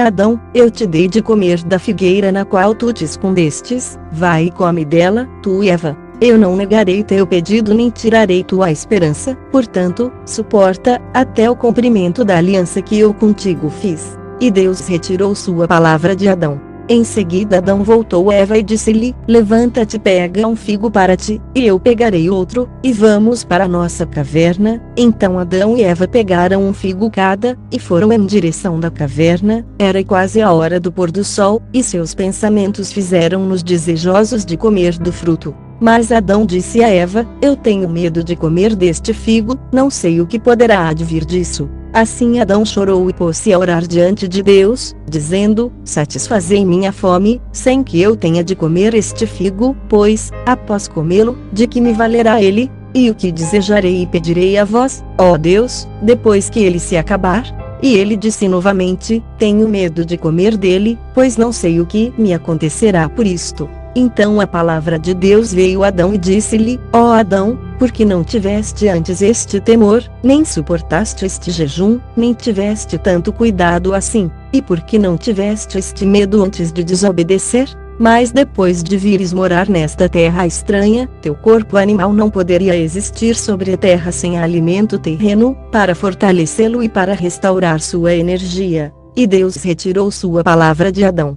Adão, eu te dei de comer da figueira na qual tu te escondestes, vai e come dela, tu e Eva. Eu não negarei teu pedido nem tirarei tua esperança, portanto, suporta, até o cumprimento da aliança que eu contigo fiz. E Deus retirou sua palavra de Adão. Em seguida Adão voltou a Eva e disse-lhe: levanta-te, pega um figo para ti, e eu pegarei outro, e vamos para a nossa caverna. Então Adão e Eva pegaram um figo cada, e foram em direção da caverna. Era quase a hora do pôr do sol, e seus pensamentos fizeram-nos desejosos de comer do fruto. Mas Adão disse a Eva: eu tenho medo de comer deste figo, não sei o que poderá advir disso. Assim Adão chorou e pôs-se a orar diante de Deus, dizendo: satisfazei minha fome, sem que eu tenha de comer este figo, pois, após comê-lo, de que me valerá ele? E o que desejarei e pedirei a vós, ó Deus, depois que ele se acabar? E ele disse novamente: tenho medo de comer dele, pois não sei o que me acontecerá por isto. Então a palavra de Deus veio a Adão e disse-lhe: ó Adão, por que não tiveste antes este temor, nem suportaste este jejum, nem tiveste tanto cuidado assim? E por que não tiveste este medo antes de desobedecer? Mas depois de vires morar nesta terra estranha, teu corpo animal não poderia existir sobre a terra sem alimento terreno, para fortalecê-lo e para restaurar sua energia. E Deus retirou sua palavra de Adão.